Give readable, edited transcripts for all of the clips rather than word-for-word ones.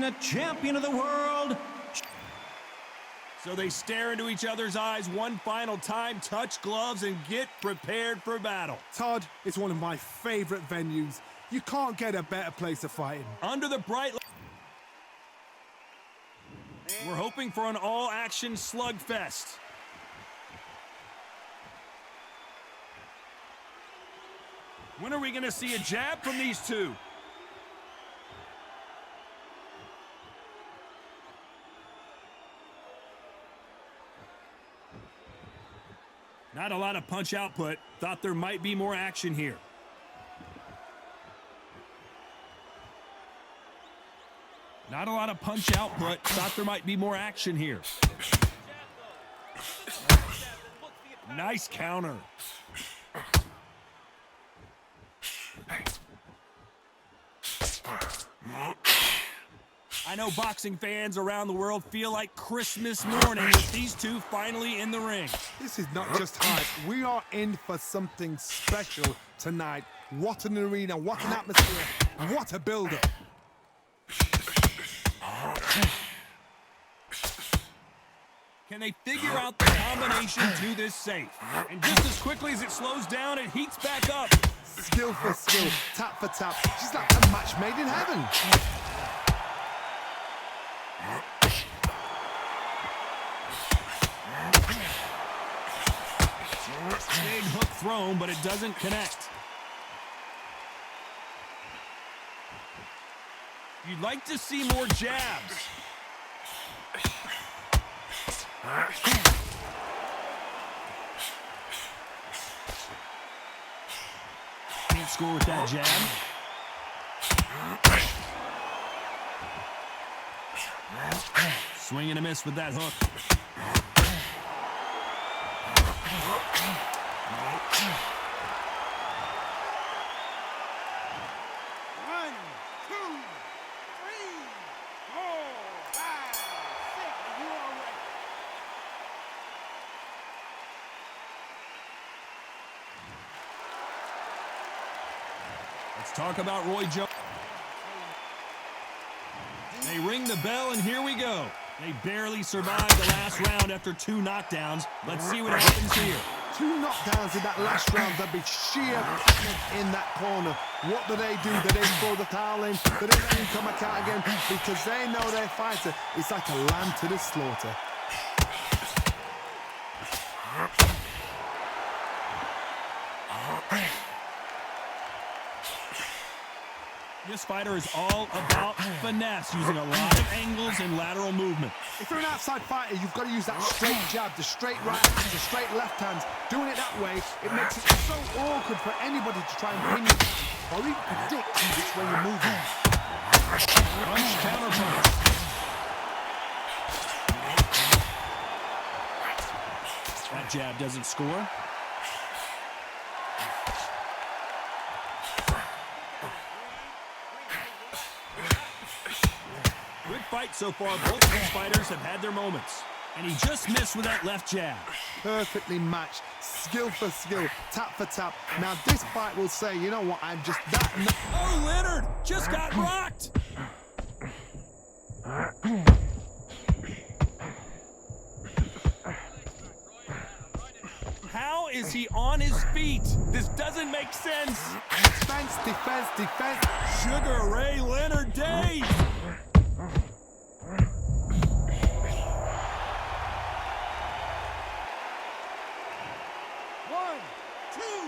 a champion of the world. So they stare into each other's eyes one final time, touch gloves, and get prepared for battle. Todd, it's one of my favorite venues. You can't get a better place to fight in. Under the bright light, we're hoping for an all-action slugfest. When are we going to see a jab from these two? Not a lot of punch output. Thought there might be more action here. Not a lot of punch output. Thought there might be more action here. Nice counter. I know boxing fans around the world feel like Christmas morning with these two finally in the ring. This is not just hype. We are in for something special tonight. What an arena, what an atmosphere, what a build-up. Can they figure out the combination to this safe? And just as quickly as it slows down, it heats back up. Skill for skill, tap for tap. She's like a match made in heaven. Big hook thrown, but it doesn't connect. You'd like to see more jabs. Can't score with that jab. Swing and a miss with that hook. One, two, three, 4, 5, 6. Are you all right? Let's talk about Roy Jones. They ring the bell, and here we go. They barely survived the last round after 2 knockdowns. Let's see what happens here. 2 knockdowns in that last round. There'd be sheer panic in that corner. What do? Do they throw the towel in? Do they let him come back out again? Because they know their fighter is like a lamb to the slaughter. This fighter is all about finesse, using a lot of angles and lateral movement. If you're an outside fighter, you've got to use that straight jab, the straight right hand, the straight left hand. Doing it that way, it makes it so awkward for anybody to try and pin you or even predict which way you're moving. Punch, counter punch. That jab doesn't score. Good fight so far. Both of these fighters have had their moments. And he just missed with that left jab. Perfectly matched, skill for skill, tap for tap. Now this fight will say, you know what, I'm just that... Oh, Leonard just got rocked. How is he on his feet? This doesn't make sense. Defense, defense, defense. Sugar Ray Leonard Dave. One, two,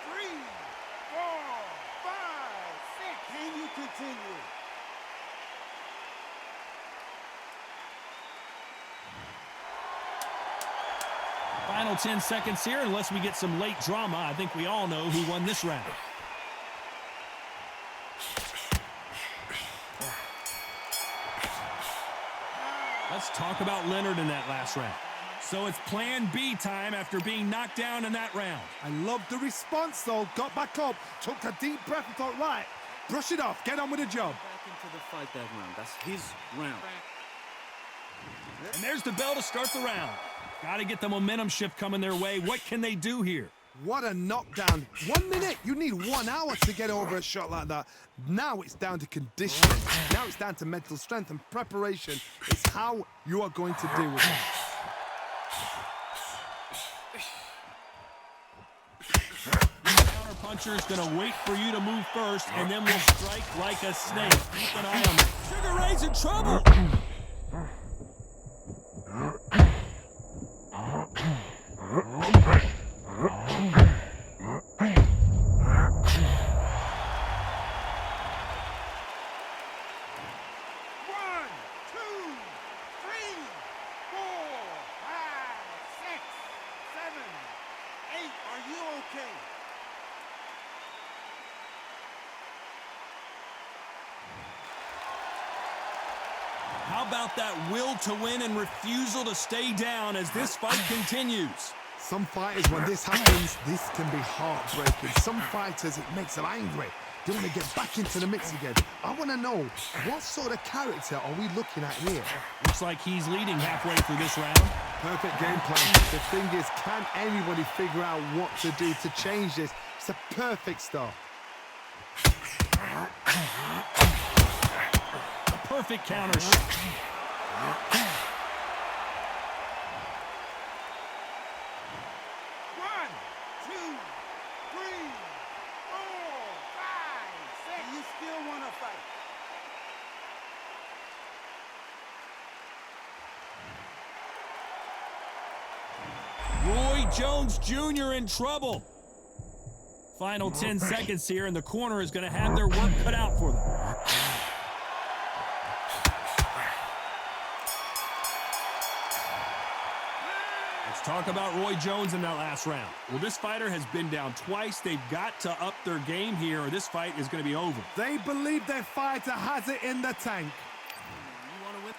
three, 4, 5, 6. Can you continue? Final 10 seconds here, unless we get some late drama. I think we all know who won this round. Let's talk about Leonard in that last round. So it's plan B time after being knocked down in that round. I love the response though. Got back up, took a deep breath and thought, right, brush it off, get on with the job. Back into the fight that round. That's his round. And there's the bell to start the round. Got to get the momentum shift coming their way. What can they do here? What a knockdown. 1 minute, you need 1 hour to get over a shot like that. Now it's down to conditioning. Now it's down to mental strength and preparation. It's how you are going to deal with it. Puncher is going to wait for you to move first, and then will strike like a snake. Keep an eye on him. Sugar Ray's in trouble. Are you okay? How about that will to win and refusal to stay down as this fight continues? Some fighters, when this happens, this can be heartbreaking. Some fighters, it makes them angry. They want to get back into the mix again. I want to know, what sort of character are we looking at here? Looks like he's leading halfway through this round. Perfect game plan. The thing is, can anybody figure out what to do to change this? It's a perfect start. A perfect counter shot. Roy Jones Jr. in trouble. Final 10 seconds here, and the corner is going to have their work cut out for them. Let's talk about Roy Jones in that last round. Well, this fighter has been down twice. They've got to up their game here, or this fight is going to be over. They believe their fighter has it in the tank. You want to win?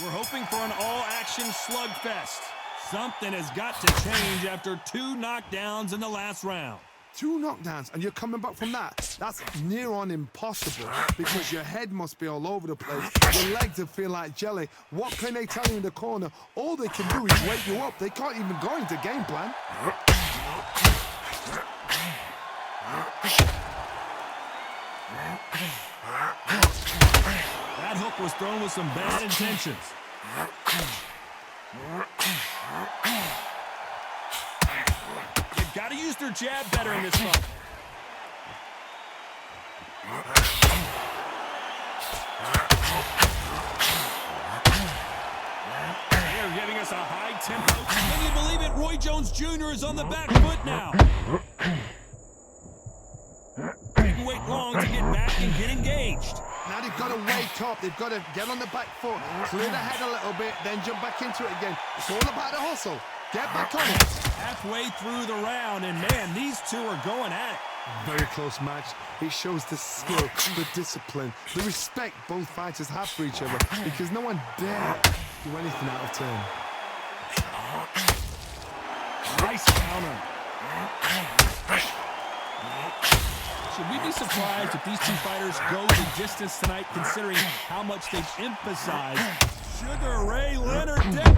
We're hoping for an all-action slugfest. Something has got to change after 2 knockdowns in the last round. 2 knockdowns, and you're coming back from that? That's near on impossible, because your head must be all over the place. Your legs will feel like jelly. What can they tell you in the corner? All they can do is wake you up. They can't even go into game plan. That hook was thrown with some bad intentions. You've got to use their jab better in this fight. They're giving us a high tempo. Can you believe it? Roy Jones Jr. is on the back foot now. Didn't wait long to get back and get engaged. Now they've got to wake up. They've got to get on the back foot, clear the head a little bit, then jump back into it again. It's all about the hustle. Get back on it. Halfway through the round, and man, these two are going at it. Very close match. It shows the skill, the discipline, the respect both fighters have for each other, because no one dare do anything out of turn. Nice counter. Should we be surprised if these two fighters go the distance tonight, considering how much they've emphasized Sugar Ray Leonard?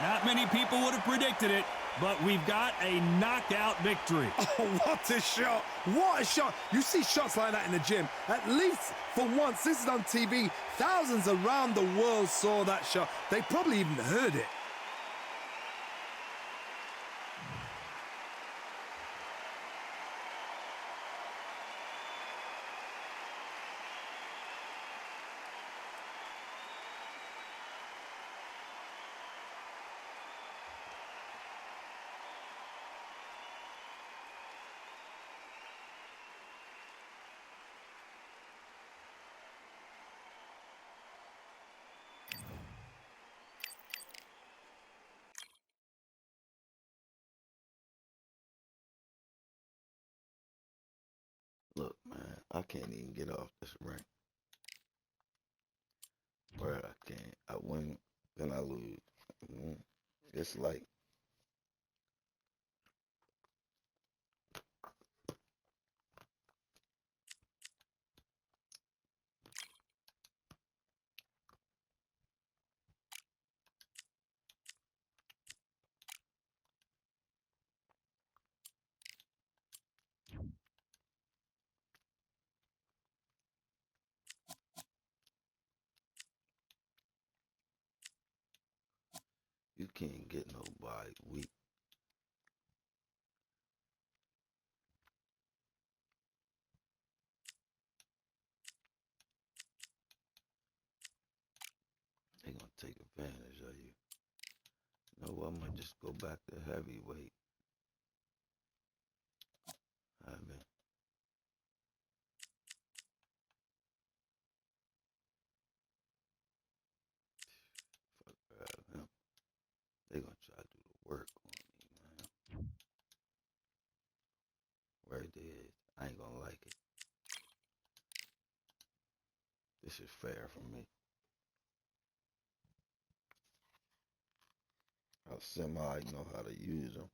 Not many people would have predicted it, but we've got a knockout victory. Oh, what a shot! What a shot! You see shots like that in the gym. At least for once, this is on TV. Thousands around the world saw that shot. They probably even heard it. Look, man, I can't even get off this rank. Where I can't. I win, then I lose. Mhm. It's like you can't get nobody weak. They gonna take advantage of you. You know what? I'm gonna just go back to heavyweight. I mean, fuck him. They gonna try to do the work on me, man. Where it is, I ain't gonna like it. This is fair for me. I semi know how to use them.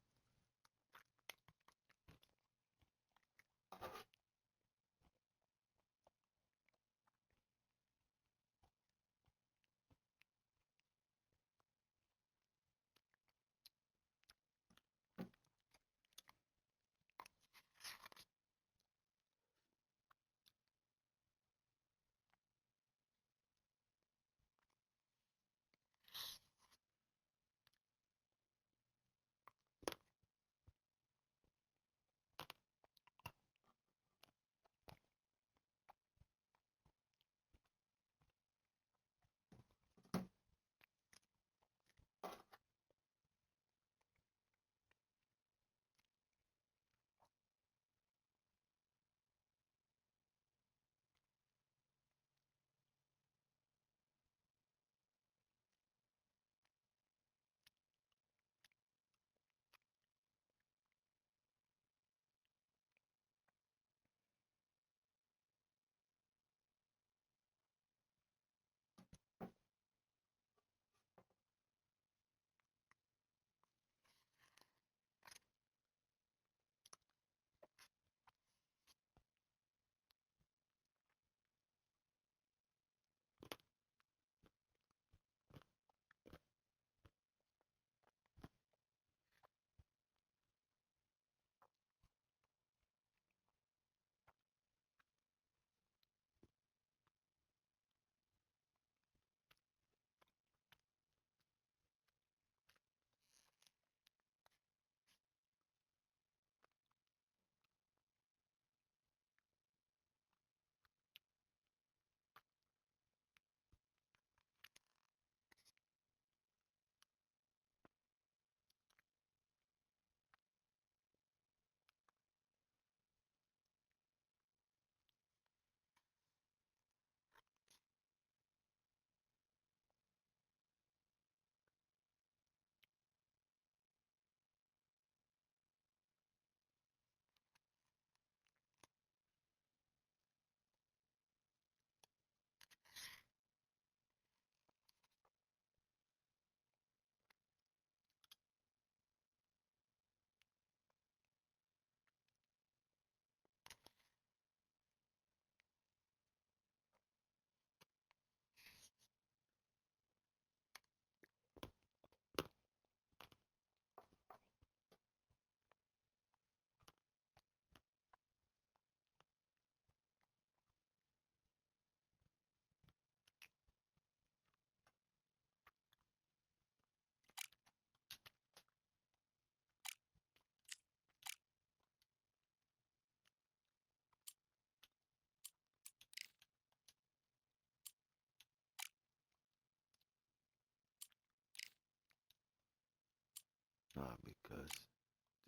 Not because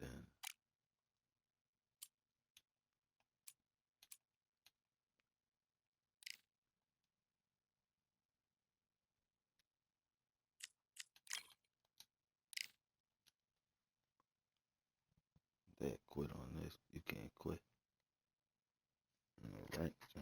then they quit on this. You can't quit. All right, so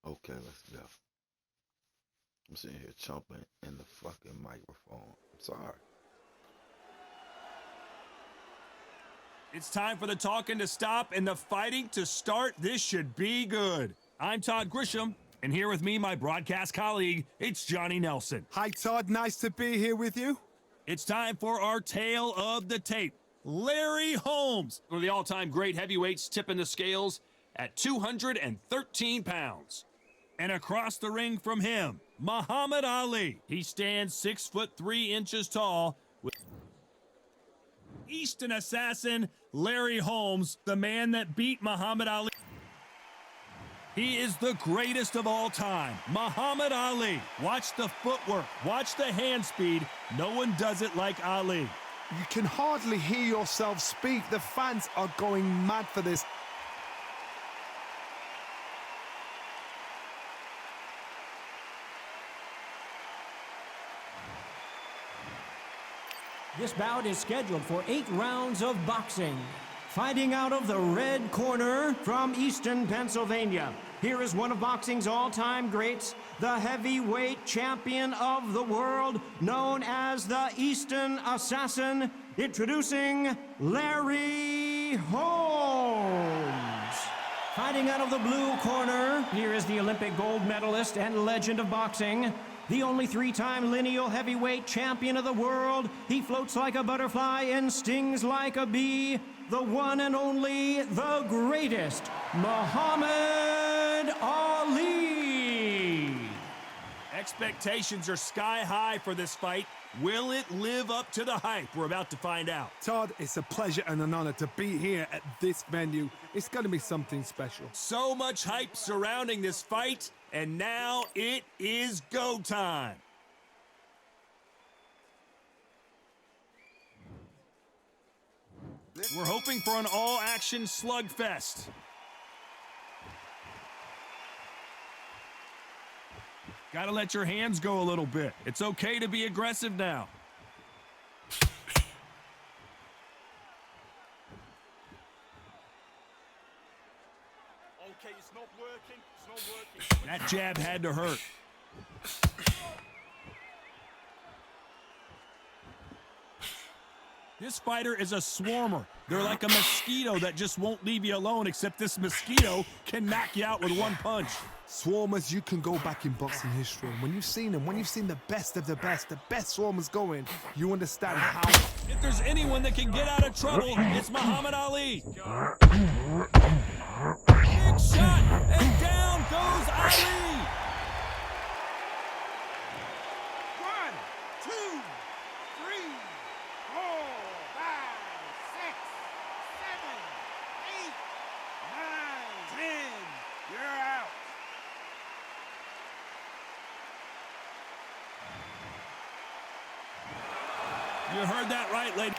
Okay, let's go. I'm sitting here chomping in the fucking microphone. I'm sorry. It's time for the talking to stop and the fighting to start. This should be good. I'm Todd Grisham, and here with me, my broadcast colleague, it's Johnny Nelson. Hi, Todd. Nice to be here with you. It's time for our tale of the tape. Larry Holmes, one of the all-time great heavyweights, tipping the scales at 213 pounds. And across the ring from him, Muhammad Ali. He stands 6'3" tall with Eastern assassin Larry Holmes, the man that beat Muhammad Ali. He is the greatest of all time, Muhammad Ali. Watch the footwork, watch the hand speed. No one does it like Ali. You can hardly hear yourself speak. The fans are going mad for this. This bout is scheduled for 8 rounds of boxing. Fighting out of the red corner from Easton, Pennsylvania, here is one of boxing's all-time greats, the heavyweight champion of the world, known as the Easton Assassin, introducing Larry Holmes. Fighting out of the blue corner, here is the Olympic gold medalist and legend of boxing, the only 3-time lineal heavyweight champion of the world. He floats like a butterfly and stings like a bee. The one and only, the greatest, Muhammad Ali. Expectations are sky high for this fight. Will it live up to the hype? We're about to find out. Todd, it's a pleasure and an honor to be here at this venue. It's going to be something special. So much hype surrounding this fight, and now it is go time. We're hoping for an all-action slugfest. Gotta let your hands go a little bit. It's okay to be aggressive now. Okay, it's not working. It's not working. That jab had to hurt. This fighter is a swarmer. They're like a mosquito that just won't leave you alone, except this mosquito can knock you out with one punch. Swarmers, you can go back in boxing history. And when you've seen them, when you've seen the best of the best swarmers going, you understand how. If there's anyone that can get out of trouble, it's Muhammad Ali. Big shot, and down goes Ali. 1, 2, 3, 4, 5, 6, 7, 8, 9, 10. You're out. You heard that right, lady.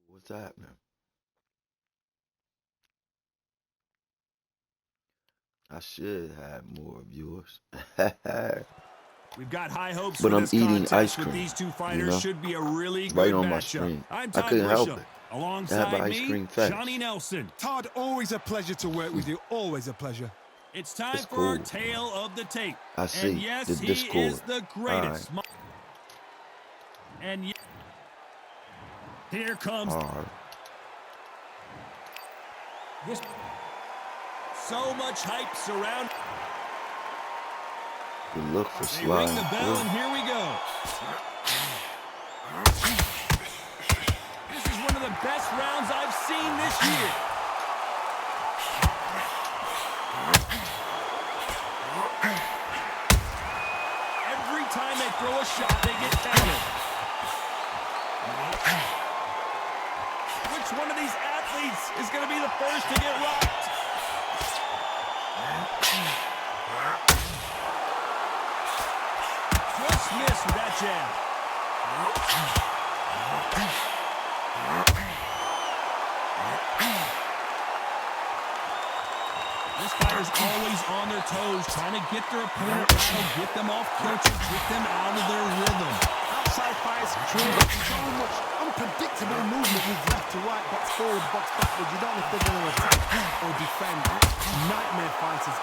What's happening? I should have more viewers. We've got high hopes But for I'm this eating contest ice with cream, these two you fighters. know? Should be a really good Right on my matchup. screen. I'm I Todd couldn't help Grisham. it. I have Alongside an ice me, cream fetish. Johnny Nelson. Todd, always a pleasure to work with you. Always a pleasure. It's time It's for our cool. tale of the tape. I see. And yes, The he Discord. is the greatest. And here comes All right. This so much hype surround. We look for They ring the slide. bell, and here we go. This is one of the best rounds I've seen this year. Every time they throw a shot, they get countered. Which one of these athletes is going to be the first to get rocked? Just missed with that jab. This fighter's always on their toes, trying to get their opponent rattled, get them off kilter, get them out of their rhythm. Outside fights create so much unpredictable movement with left to right, box forward, box backwards. You don't know if they're going to attack or defend. Nightmare fighters.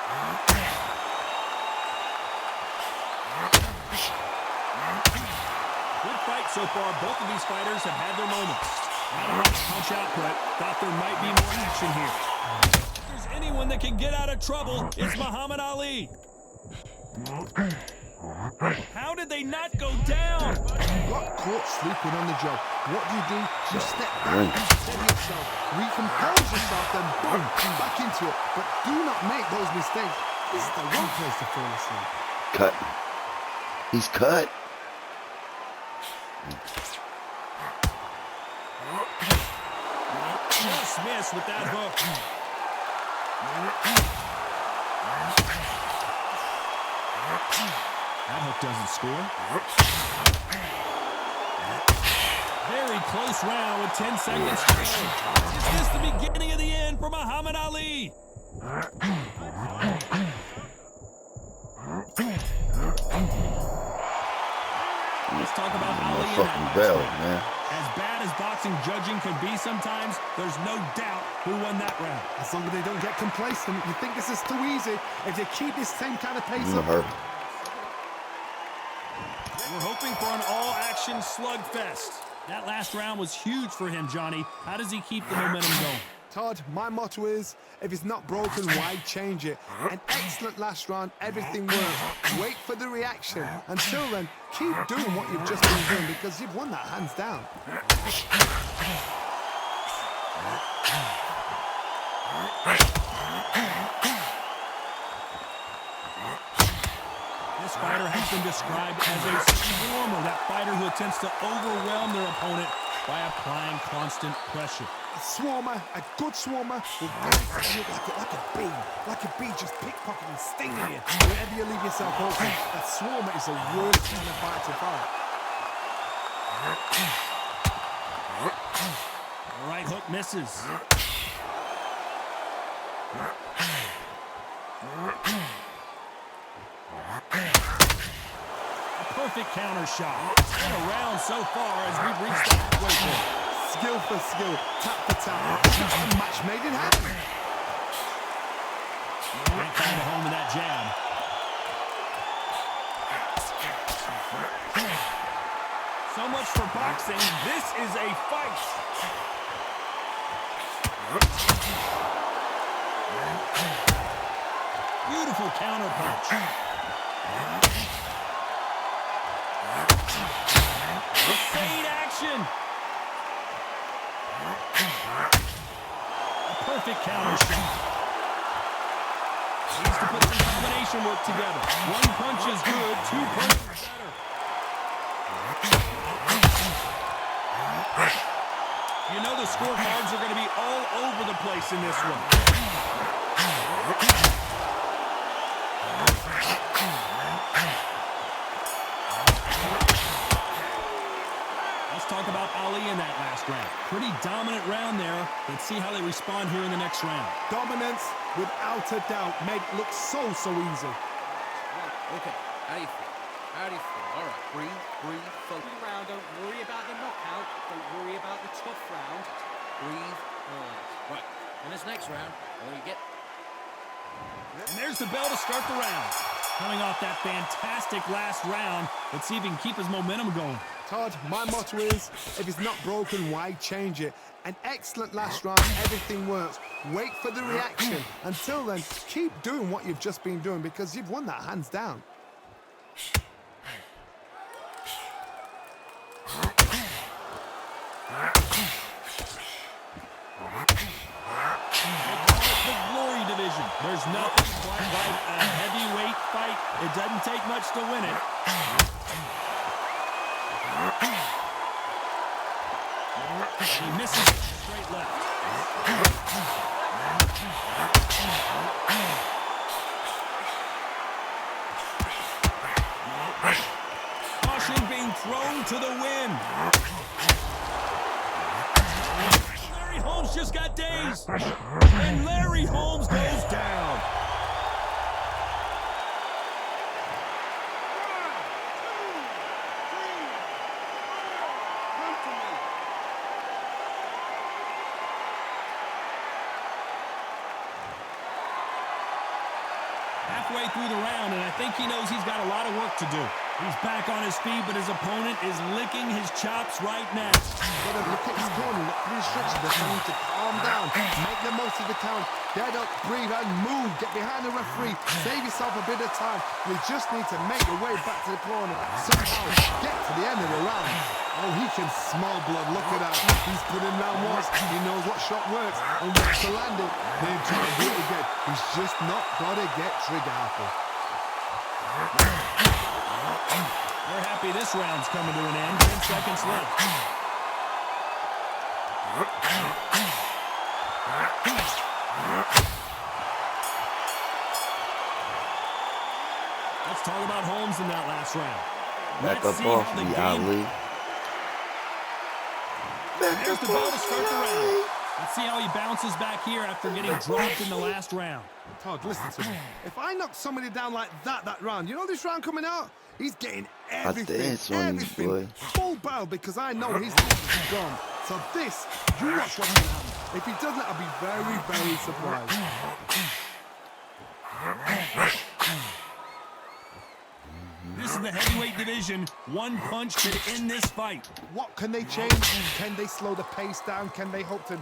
Good fight so far. Both of these fighters have had their moments. Not a lot of punch output. Thought there might be more action here. If there's anyone that can get out of trouble, it's Muhammad Ali. How did they not go down? Got caught sleeping on the job. What do? You step back, steady yourself, recompose yourself, then boom, back into it. But do not make those mistakes. This is the wrong place to fall asleep. Cut. He's cut. Just missed with that hook. That hook doesn't score. Very close round with 10 seconds to go. Is this the beginning of the end for Muhammad Ali? Let's talk about Ali in Fucking that bell, last round. man. As bad as boxing judging can be sometimes, there's no doubt who won that round. As long as they don't get complacent, you think this is too easy. If they keep this same kind of pace You up, hurt. We're hoping for an all-action slugfest. That last round was huge for him, Johnny. How does he keep the momentum going? Todd, my motto is, if it's not broken, why change it? An excellent last round, everything works. Wait for the reaction. Until then, keep doing what you've just been doing because you've won that hands down. This fighter has been described as a swarmer, that fighter who attempts to overwhelm their opponent by applying constant pressure. A swarmer, a good swarmer, will go for you like a bee just pickpocketing, stinging you. Wherever you leave yourself open, a swarmer is the worst kind of fight to fight. The right hook misses. A perfect counter shot. Been a round so far as we've reached the halfway point. Skill for skill, tap for tap. A match made in heaven. Can't find a home in that jab. So much for boxing. This is a fight. Beautiful counter punch. Sustained action. A perfect counter shot. Needs to put some combination work together. One punch is good, two punches better. You know the scorecards are going to be all over the place in this one. Let's talk about Ali in that last round. Pretty dominant round there. Let's see how they respond here in the next round. Dominance, without a doubt, made it look so easy. Okay, how do you feel? How do you feel? All right, breathe, focus. Round, don't worry about the knockout. Don't worry about the tough round. Breathe, relax. Right, and this next round, all you get. And there's the bell to start the round. Coming off that fantastic last round, let's see if he can keep his momentum going. Todd, my motto is, if it's not broken, why change it? An excellent last round, everything works. Wait for the reaction. Until then, keep doing what you've just been doing because you've won that hands down. The glory division. There's nothing quite like a heavyweight fight. It doesn't take much to win it. He misses straight left. Caution being thrown to the wind. Larry Holmes just got dazed. And Larry Holmes goes down. Halfway through the round, and I think he knows he's got a lot of work to do. He's back on his feet, but his opponent is licking his chops right now. But look at his corner, look at the instructions. They're telling him to calm down, make the most of the count, get up, breathe, and move. Get behind the referee, save yourself a bit of time. You just need to make your way back to the corner. Somehow get to the end of the round. Oh, he can smell blood. Look at that. He's putting down once. He knows what shot works and wants to land it. Then try to do it again. He's just not got to get trigger happy. We're happy this round's coming to an end. 10 seconds left. Let's talk about Holmes in that last round. Back Let's up see off how the me, game- Ali. There's the ball to start the round. Let's see how he bounces back here after getting dropped in the last round. Todd, listen to me. If I knock somebody down like that round, you know this round coming out? He's getting everything, dance on you, boy. full barrel, because I know he's gone. So this, you watch what's going to happen. If he doesn't, I'll be very, very surprised. This is the heavyweight division. One punch could end this fight. What can they change? Can they slow the pace down? Can they hope to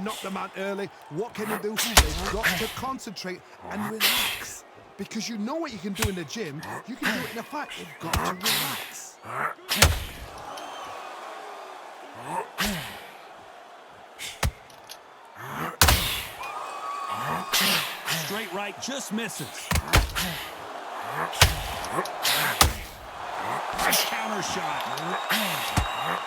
knock them out early? What can they do? They've got to concentrate and relax. Because you know what you can do in the gym, you can do it in a fight. You've got to relax. Straight right just misses. Counter shot.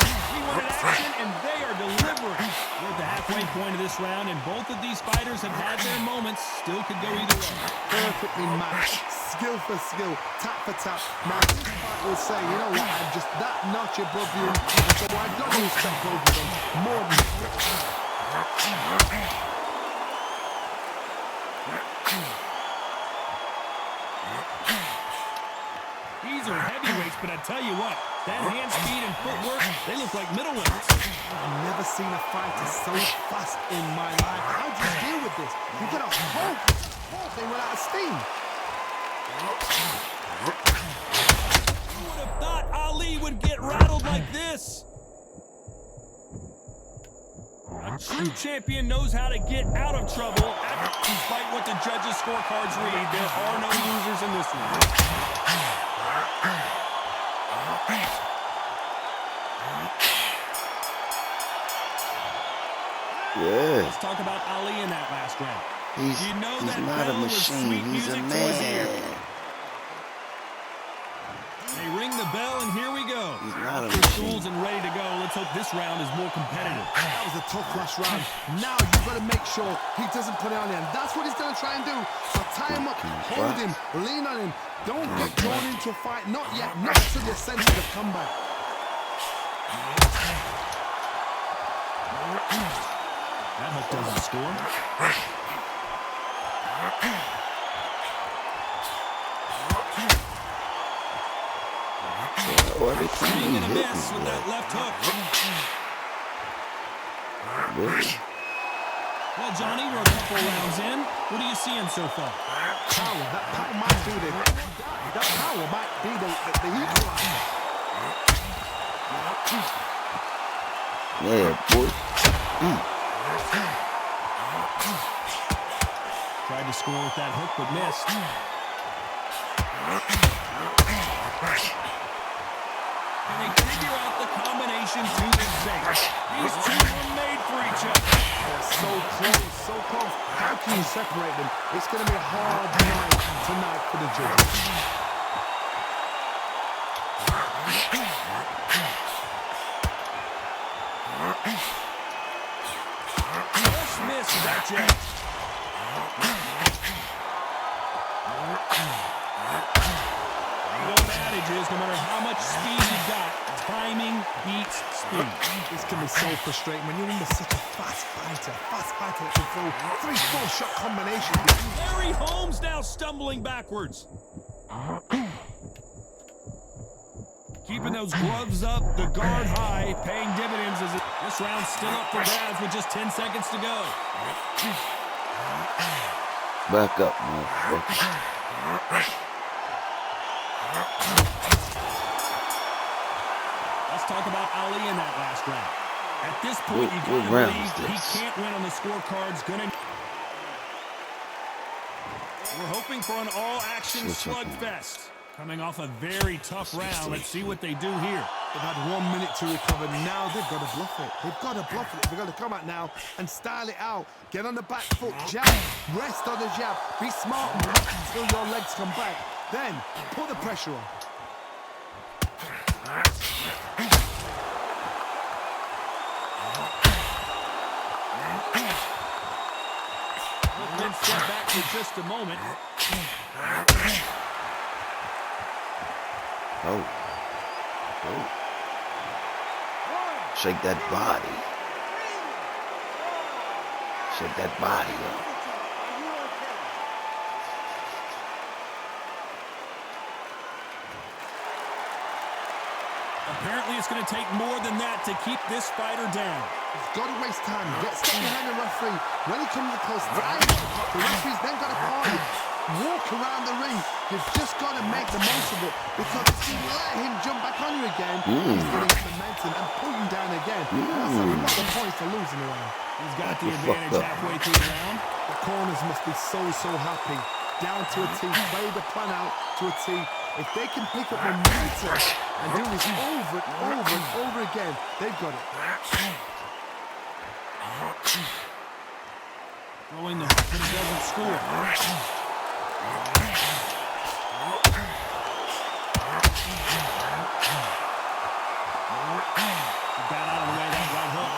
He wanted action, and they are delivering. We're at the halfway point of this round, and both of these fighters have had their moments. Still could go either way. Perfectly matched, skill for skill, tap for tap. Now this fight will say, you know what, I'm just that notch above you, and so I don't respect both of them more than These are heavyweights, but I tell you what, that hand speed and footwork, they look like middleweights. I've never seen a fighter so fast in my life. How do you deal with this? You get a whole thing went out of steam. Who would have thought Ali would get rattled like this? A true champion knows how to get out of trouble. Despite what the judges' scorecards read, there are no losers in this one. Yeah. Let's talk about Ali in that last round. He's that not a bell was machine. sweet He's a music to his ear. man. They ring the bell, and here we go. He's not a They're machine. tools and ready to go. Let's hope this round is more competitive. That was a tough last round. Now you've got to make sure he doesn't put it on him. That's what he's going to try and do. So tie him up, hold him, lean on him. Don't get drawn into a fight. Not yet. Not until you're sent to the comeback. That hook doesn't score. What is he Swing and a hitting miss with that left hook. Really? Well, Johnny, we're a couple rounds in. What are you seeing so far? Power. That power might do the... That power might be the equalizer. Yeah, boy. Tried to score with that hook, but missed. And they figure out the combination to this thing. He to separate them. It's going to be a hard night tonight for the judges. Just missed that jab. The old adage is no matter how much speed you got, timing beats speed. This can be so frustrating when you're under such a fast fighter that can throw 3-4 shot combinations. Larry Holmes now stumbling backwards. Keeping those gloves up, the guard high, paying dividends as this round's still up for grabs with just 10 seconds to go. Back up, motherfucker. Let's talk about Ali in that last round. At this point, you What gotta round believe is he this? can't win on the scorecards. We're hoping for an all-action slugfest. Coming off a very tough round. Let's see what they do here. They've had 1 minute to recover. Now they've got to bluff it. They've got to bluff it. They've got to come out now and style it out. Get on the back foot, jab, rest on the jab. Be smart and wait until your legs come back. Then put the pressure on. Then step back for just a moment. Oh. Shake that body. Shake that body up. Apparently, it's going to take more than that to keep this fighter down. He's got to waste time. Get stuck behind the referee. When he comes close, drive. The referee's then got to party. Walk around the ring. You've just got to make the most of it, because if you let him jump back on you again, he's going to get momentum and pull you down again. That's another point for losing the round. He's got the advantage halfway through the round. The corners must be so happy. Down to a T, play the plan out to a T. If they can pick up momentum and do this over and over and over again, they've got it. Throwing the hook, but it doesn't score. Got out of the way that right hook.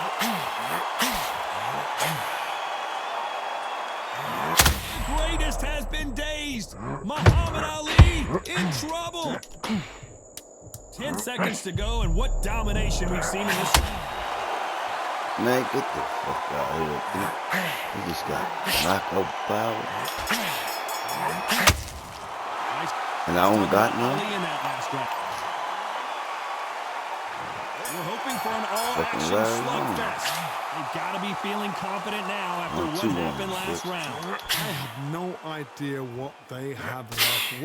The greatest has been dazed. Muhammad Ali in trouble. 10 seconds to go, and what domination we've seen in this. Man, get the fuck out of here. He just got knockout power. And I don't got none. Ali in that last round. We're hoping for an all-action slugfest. They've got to be feeling confident now after what happened last round. I have no idea what they have left.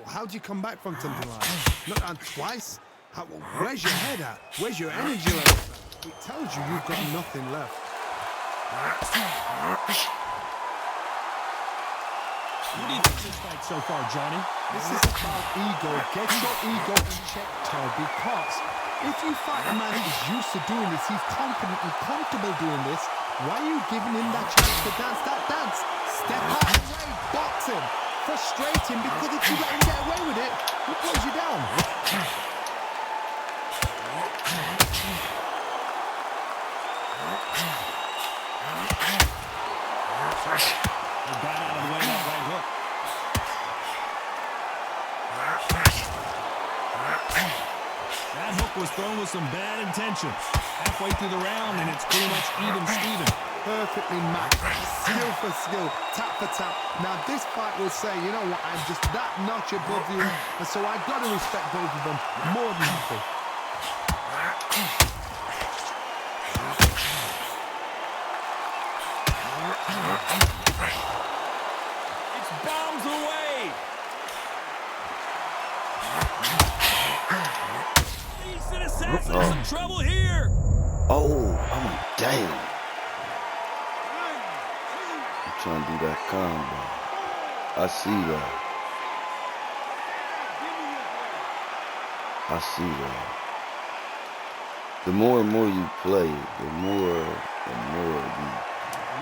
How do you come back from something like that? Not and twice? Where's your head at? Where's your energy level? It tells you you've got nothing left. What do you think of this fight so far, Johnny? This is about ego. Get your ego in check, Todd, because if you fight a man who's used to doing this, he's confident and comfortable doing this, why are you giving him that chance to dance that dance? Step out of the way, box him, frustrate him, because if you let him get away with it, he pulls you down. They got out of the way that right hook. That hook was thrown with some bad intentions. Halfway through the round, and it's pretty much even Steven. Perfectly matched, skill for skill, tap for tap. Now this fight will say, you know what, I'm just that notch above you, and so I've got to respect both of them more than happy. It's bombs away. Decent assassin, some trouble here. Oh, I'm damn. I'm trying to do that combo. I see that. I see that. The more and more you play, the more you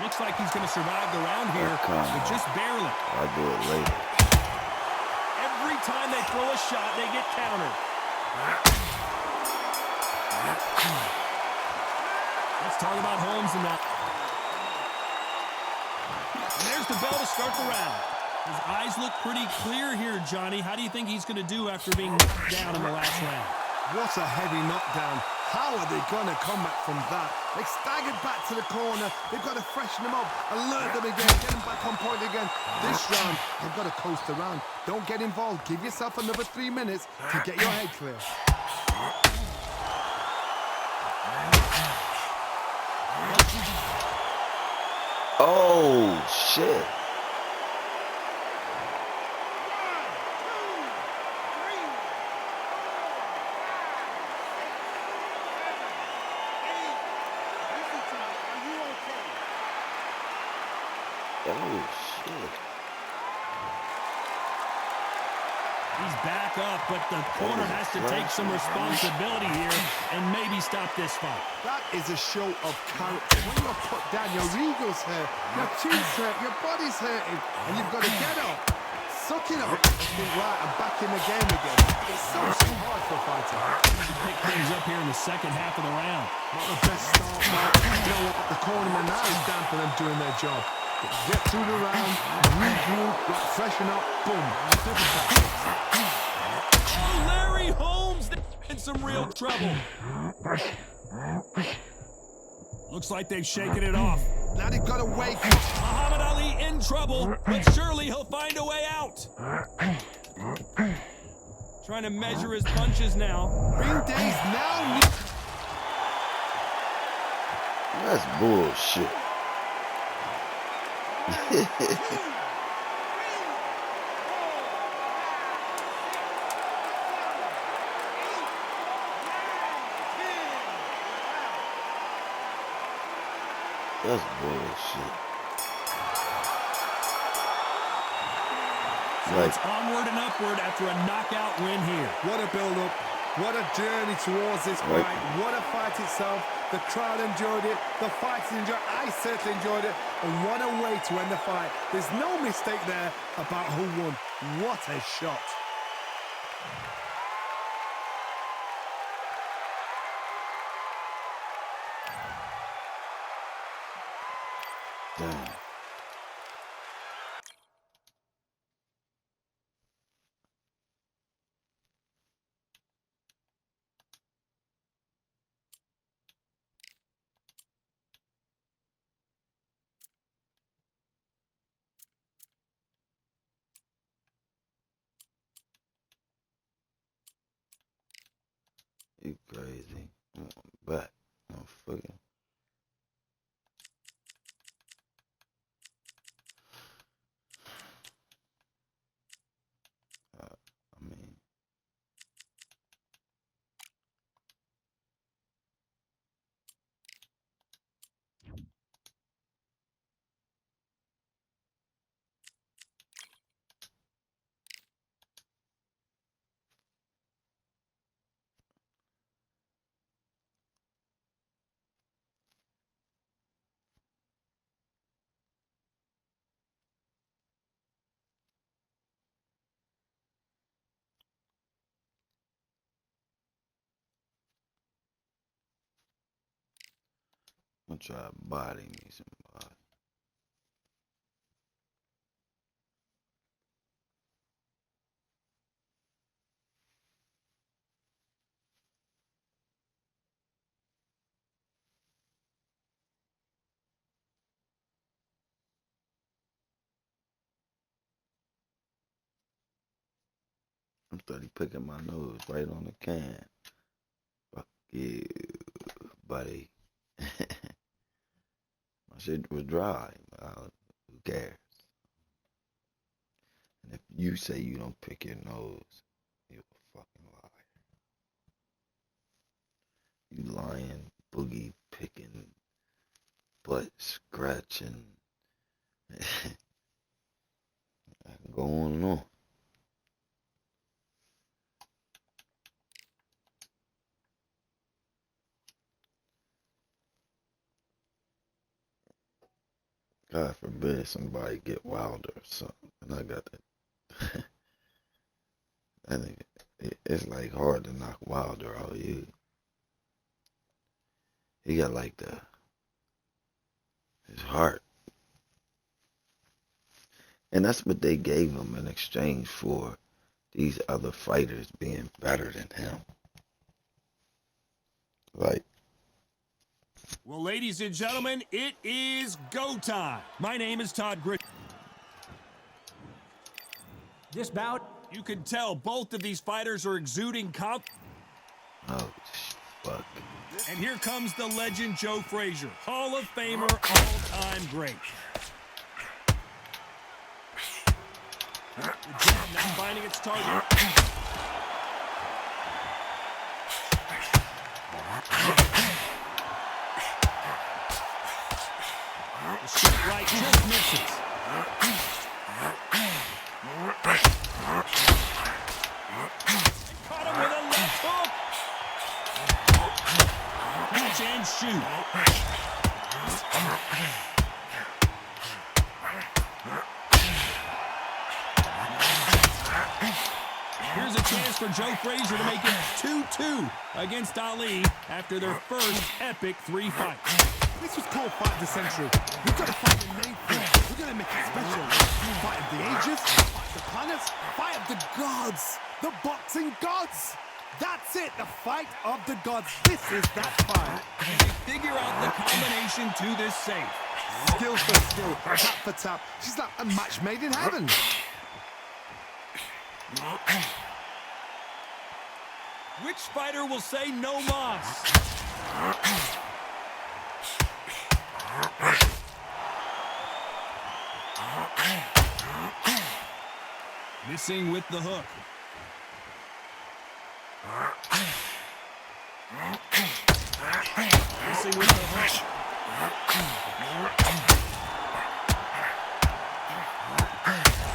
Looks like he's going to survive the round here, but just barely. I'll do it later. Every time they throw a shot, they get countered. Let's talk about Holmes in that. And there's the bell to start the round. His eyes look pretty clear here, Johnny. How do you think he's going to do after being knocked down in the last round? What a heavy knockdown. How are they going to come back from that? They staggered back to the corner. They've got to freshen them up, alert them again, get them back on point again. This round, they've got to coast around. Don't get involved. Give yourself another 3 minutes to get your head clear. Oh, shit. Oh, shit. He's back up, but the corner has to take some responsibility here and maybe stop this fight. That is a show of character. When you're put down, your ego's hurt, your chin's hurt, your body's hurting, and you've got to get up, suck it up, and think, right, I'm back in the game again. It's so hard for a fighter. Pick things up here in the second half of the round. Not the best start, but you know what? The cornerman now is down for them doing their job. Get through the round, regroup, freshen up, boom. Oh, Larry Holmes in some real trouble. Looks like they've shaken it off. Now they've got to wake up. Muhammad Ali in trouble, but surely he'll find a way out. Trying to measure his punches now. Ring days now. That's bullshit. That's bullshit. So it's onward and upward after a knockout win here. What a build-up. What a journey towards this fight. What a fight itself. The crowd enjoyed it. The fighters enjoyed it. I certainly enjoyed it. And what a way to end the fight. There's no mistake there about who won. What a shot. Damn. You crazy. I'm back. I'm fucking. I mean. I'm gonna try to body me somebody. I'm starting picking my nose right on the can. Fuck you, buddy. My shit was dry. Who cares? And if you say you don't pick your nose, you're a fucking liar. You lying, boogie picking, butt scratching. Go on and on. God forbid somebody get Wilder or something. And I got that. I think it's like hard to knock Wilder out. He got like his heart. And that's what they gave him in exchange for these other fighters being better than him. Like, Well, ladies and gentlemen, it is go time. My name is Todd Grit. This bout, You can tell both of these fighters are exuding oh, fuck. And here comes the legend Joe Frazier, Hall of Famer, all-time great. The jab not finding its target. The straight right just misses. Caught him with a left hook. Catch and shoot. Here's a chance for Joe Frazier to make it 2-2 against Ali after their first epic 3 fights. This was called Fight of the Century. We've got to fight the main thing. We're going to make it special. Fight of the ages, fight of the planets, fight of the gods. The boxing gods. That's it, the fight of the gods. This is that fight. They figure out the combination to this safe. Skill for skill, tap for tap. She's like a match made in heaven. Which fighter will say no mas? Missing with the hook. Missing with the hook.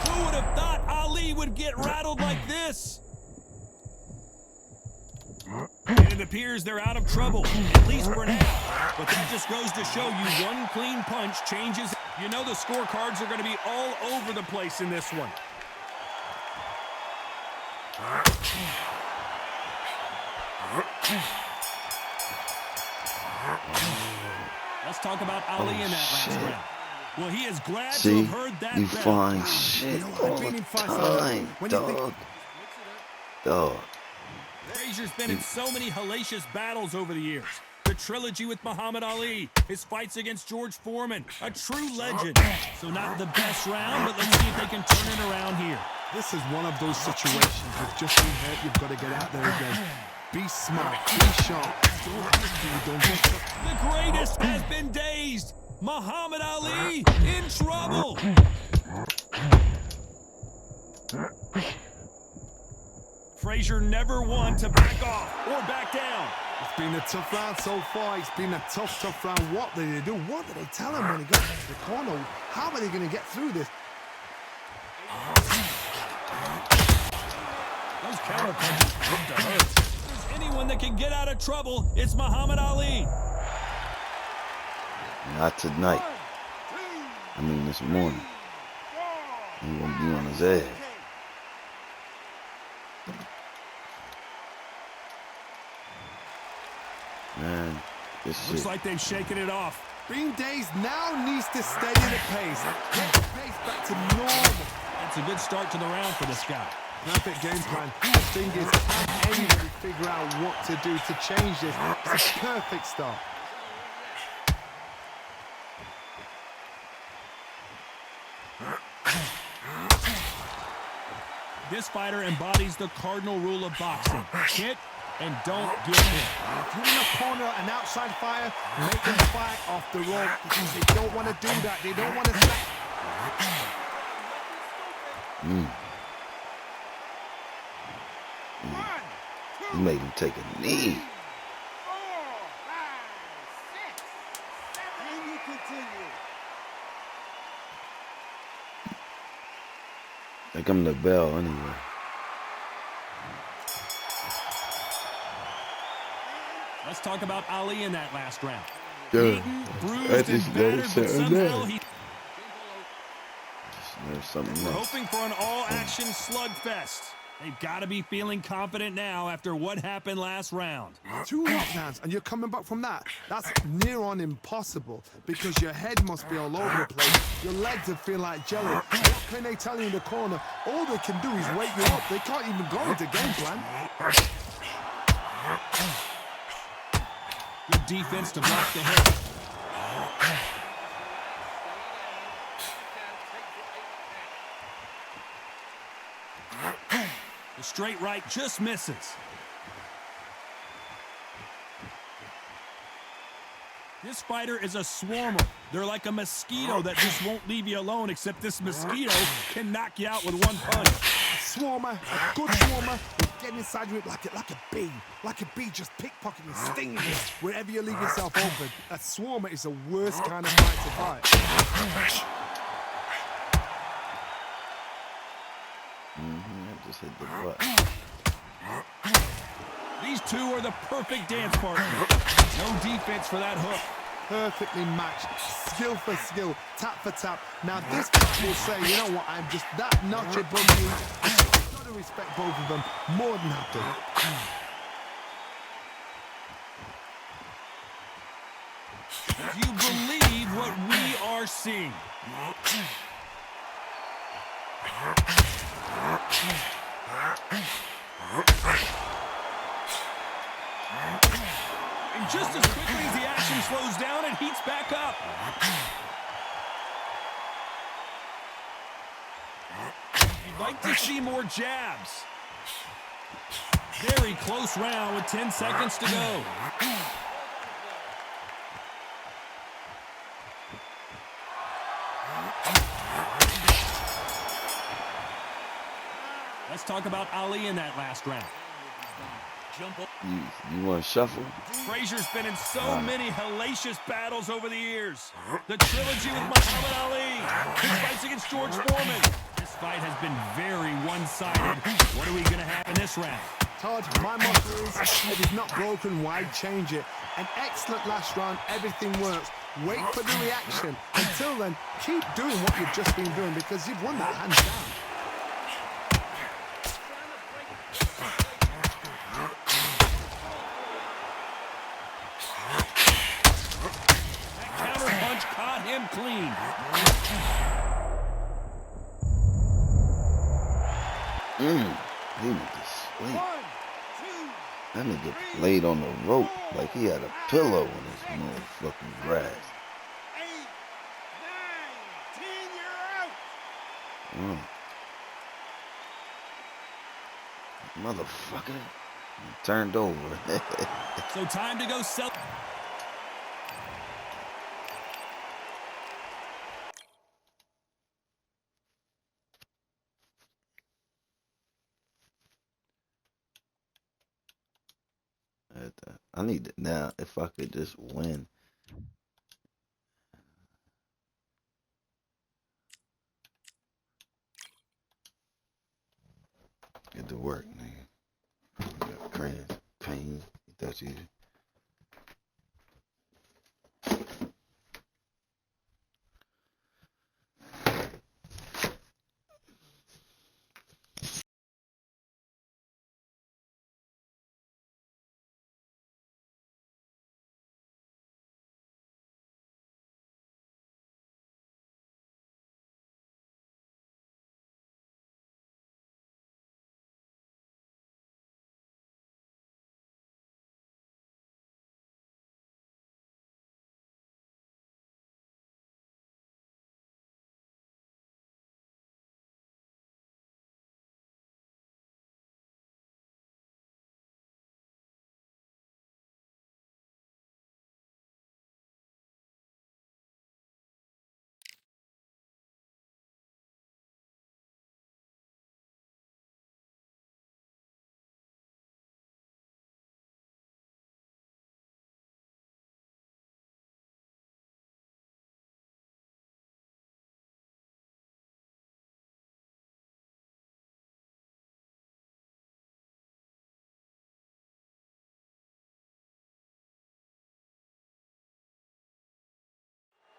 Who would have thought Ali would get rattled like this? And it appears they're out of trouble, at least for now. But that just goes to show you one clean punch changes. You know the scorecards are going to be all over the place in this one. Let's talk about Ali in that last round. Well, he is glad to have heard that you bell. find shit all the time, dog. Dog. Frazier's been in so many hellacious battles over the years. The trilogy with Muhammad Ali, his fights against George Foreman, a true legend. So not the best round, but let's see if they can turn it around here. This is one of those situations. You've just been hurt, you've got to get out there again. Be smart, be sharp. Don't get The greatest has been dazed. Muhammad Ali in trouble. Frazier never one to back off or back down. It's been a tough round so far. It's been a tough round. What did they do? What did they tell him when he got to the corner? How are they going to get through this? Those counter punches come to hurt. If there's anyone that can get out of trouble, it's Muhammad Ali. Not tonight. I mean this morning. He's gonna be on his ass. Man, this shit. Looks like they've shaken it off. Being dazed now needs to steady the pace. Get the pace back to normal. That's a good start to the round for this guy. Perfect game plan. The thing is, how anybody figure out what to do to change this? It's a perfect start. This fighter embodies the cardinal rule of boxing. Hit and don't get hit. If you're in a corner, an outside fire, make them fight off the rope because they don't want to do that. They don't want to sack. You made him take a knee. 4, 5, 6, 7, and you continue. They come the bell anyway. Let's talk about Ali in that last round. Yeah. Beaten, bruised, and battered, but somehow he... or something We're else. hoping for an all-action slugfest. They've got to be feeling confident now after what happened last round. 2 knockdowns and you're coming back from that. That's near on impossible because your head must be all over the place. Your legs will feel like jelly. What can they tell you in the corner? All they can do is wake you up. They can't even go into game plan. Good defense to block the hit. The straight right just misses. This fighter is a swarmer. They're like a mosquito that just won't leave you alone, except this mosquito can knock you out with one punch. Swarmer, a good swarmer, will get inside you like a bee. Like a bee just pickpocketing, stinging you wherever you leave yourself open. A swarmer is the worst kind of fight to fight. I just hit the button. These two are the perfect dance partners. No defense for that hook. Perfectly matched, skill for skill, tap for tap. Now this guy will say, you know what, I'm just that notch above you. I've got to respect both of them more than happy. Do you believe what we are seeing? And just as quickly as the action slows down, it heats back up. You'd like to see more jabs. Very close round with 10 seconds to go. Let's talk about Ali in that last round. Jump up. You want to shuffle? Frazier's been in so many hellacious battles over the years. The trilogy with Muhammad Ali, his fights against George Foreman. This fight has been very one-sided. What are we going to have in this round? Todd, my motto is, if it's not broken, why change it? An excellent last round, everything works. Wait for the reaction. Until then, keep doing what you've just been doing because you've won that hands down. Caught him clean. He went to sleep. That nigga laid on the rope like he had a pillow in his motherfucking grass. 8, 9, 10, you're out. Motherfucker. Turned over. So time to go sell. I need to now, if I could just win. Get to work, nigga. Got cramps, pain. That's easy.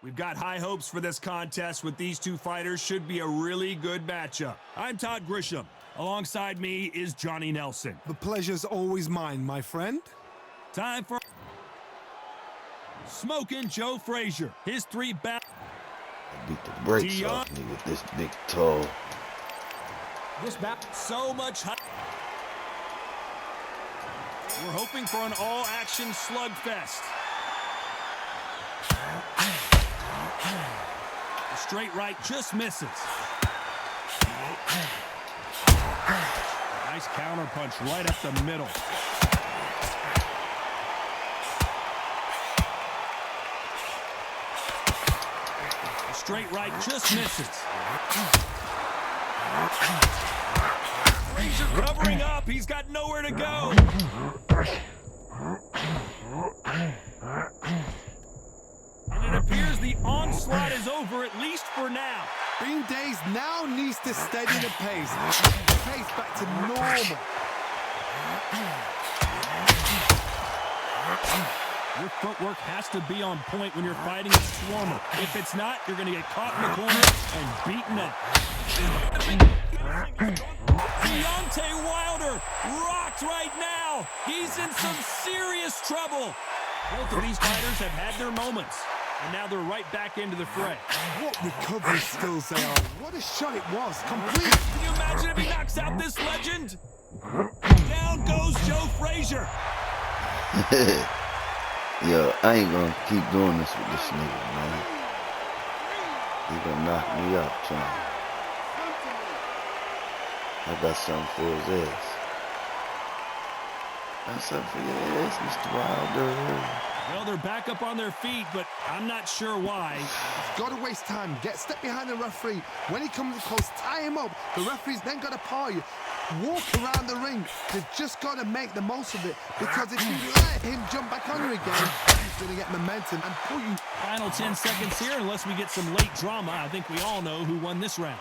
We've got high hopes for this contest with these two fighters. Should be a really good matchup. I'm Todd Grisham. Alongside me is Johnny Nelson. The pleasure's always mine, my friend. Time for Smoking Joe Frazier. His 3 battles. Beat the brakes off me with this big toe. This battle. So much hype. We're hoping for an all-action slugfest. The straight right just misses. Nice counter punch right up the middle. The straight right just misses. Frazier covering up. He's got nowhere to go. And it appears the onslaught is over, at least for now. Bean Days now needs to steady the pace. Pace back to normal. Your footwork has to be on point when you're fighting a Swarmer. If it's not, you're going to get caught in the corner and beaten it. Deontay Wilder rocked right now. He's in some serious trouble. Both of these fighters have had their moments, and now they're right back into the fray. What recovery skills they are. What a shot it was. Complete. Can you imagine if he knocks out this legend? Down goes Joe Frazier. Yo, I ain't gonna keep doing this with this nigga, man. He gonna knock me out, John. I got something for his ass. Got something for your ass, Mr. Wilder. Well, they're back up on their feet, but I'm not sure why. Gotta waste time. Get a step behind the referee. When he comes close, tie him up. The referee's then gotta paw you. Walk around the ring. They've just gotta make the most of it. Because if you let him jump back on you again, he's gonna get momentum and pull you. Final 10 seconds here, unless we get some late drama. I think we all know who won this round.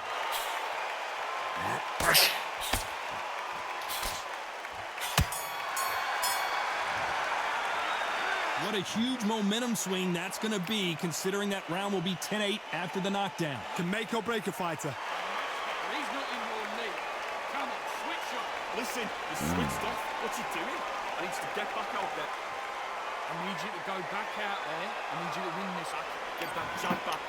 What a huge momentum swing that's going to be, considering that round will be 10-8 after the knockdown. Can make or break a fighter. He's not in your league. Come on, switch up. Listen, you switched off. What's he doing? I need to get back out there. I need you to go back out there. I need you to win this. Get that jump back.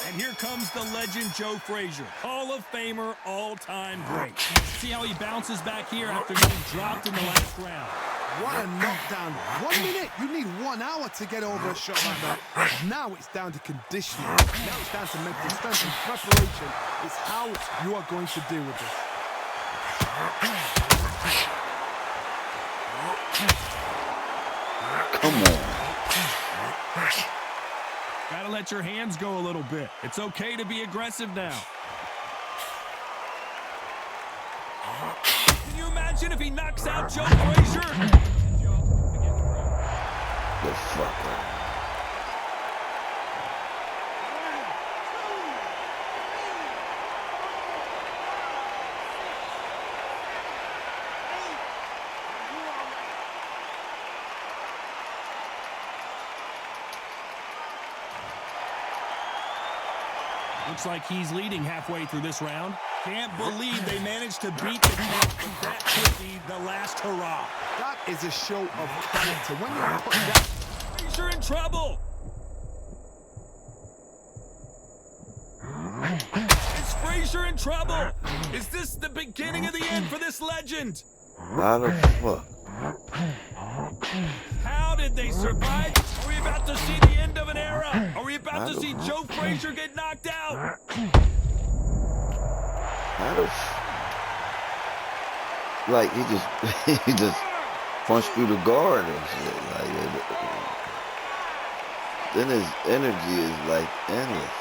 And here comes the legend Joe Frazier, Hall of Famer, all-time great. See how he bounces back here after getting dropped in the last round. What a knockdown. 1 minute. You need 1 hour to get over a shot like that. Now it's down to conditioning. Now it's down to mental strength and preparation. It's how you are going to deal with this. Come on. Gotta let your hands go a little bit. It's okay to be aggressive now. Can you imagine if he knocks out Joe Frazier? The fuck up. Looks like he's leading halfway through this round. Can't believe they managed to beat the champ, but that could be the last hurrah. That is a show of character. When you put that... Frazier in trouble. Is Frazier in trouble? Is this the beginning of the end for this legend? How the fuck? How did they survive? Are we about to see the end of an era? Are we about to see Joe Frazier get knocked out? How the like he just punched through the guard and shit. Like then his energy is like endless.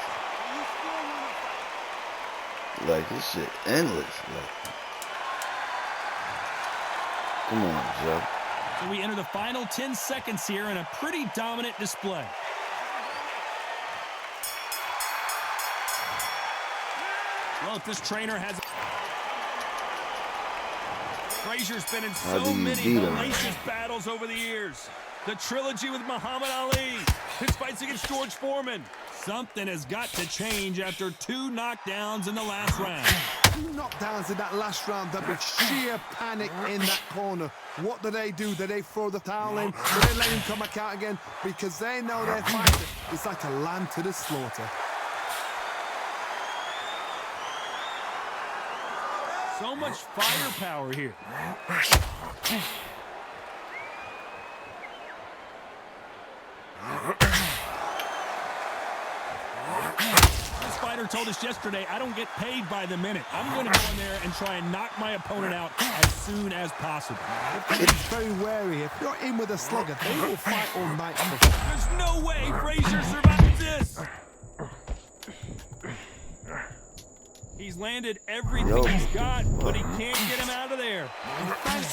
Like his shit endless. Like, come on, Joe. So we enter the final 10 seconds here in a pretty dominant display. Well, if this trainer has... Frazier's been in so many hellacious battles over the years. The trilogy with Muhammad Ali, His fights against George Foreman. Something has got to change after 2 knockdowns in the last round. 2 knockdowns in that last round. There'll be sheer panic in that corner. What do? Do they throw the towel in? Do they let him come back out again? Because they know their fighter is like a lamb to the slaughter. So much firepower here. This fighter told us yesterday, I don't get paid by the minute. I'm going to go in there and try and knock my opponent out as soon as possible. It's very wary. If you're in with a slugger, they will fight all night. There's no way Frazier survives this. He's landed everything he's got, but he can't get him out of there.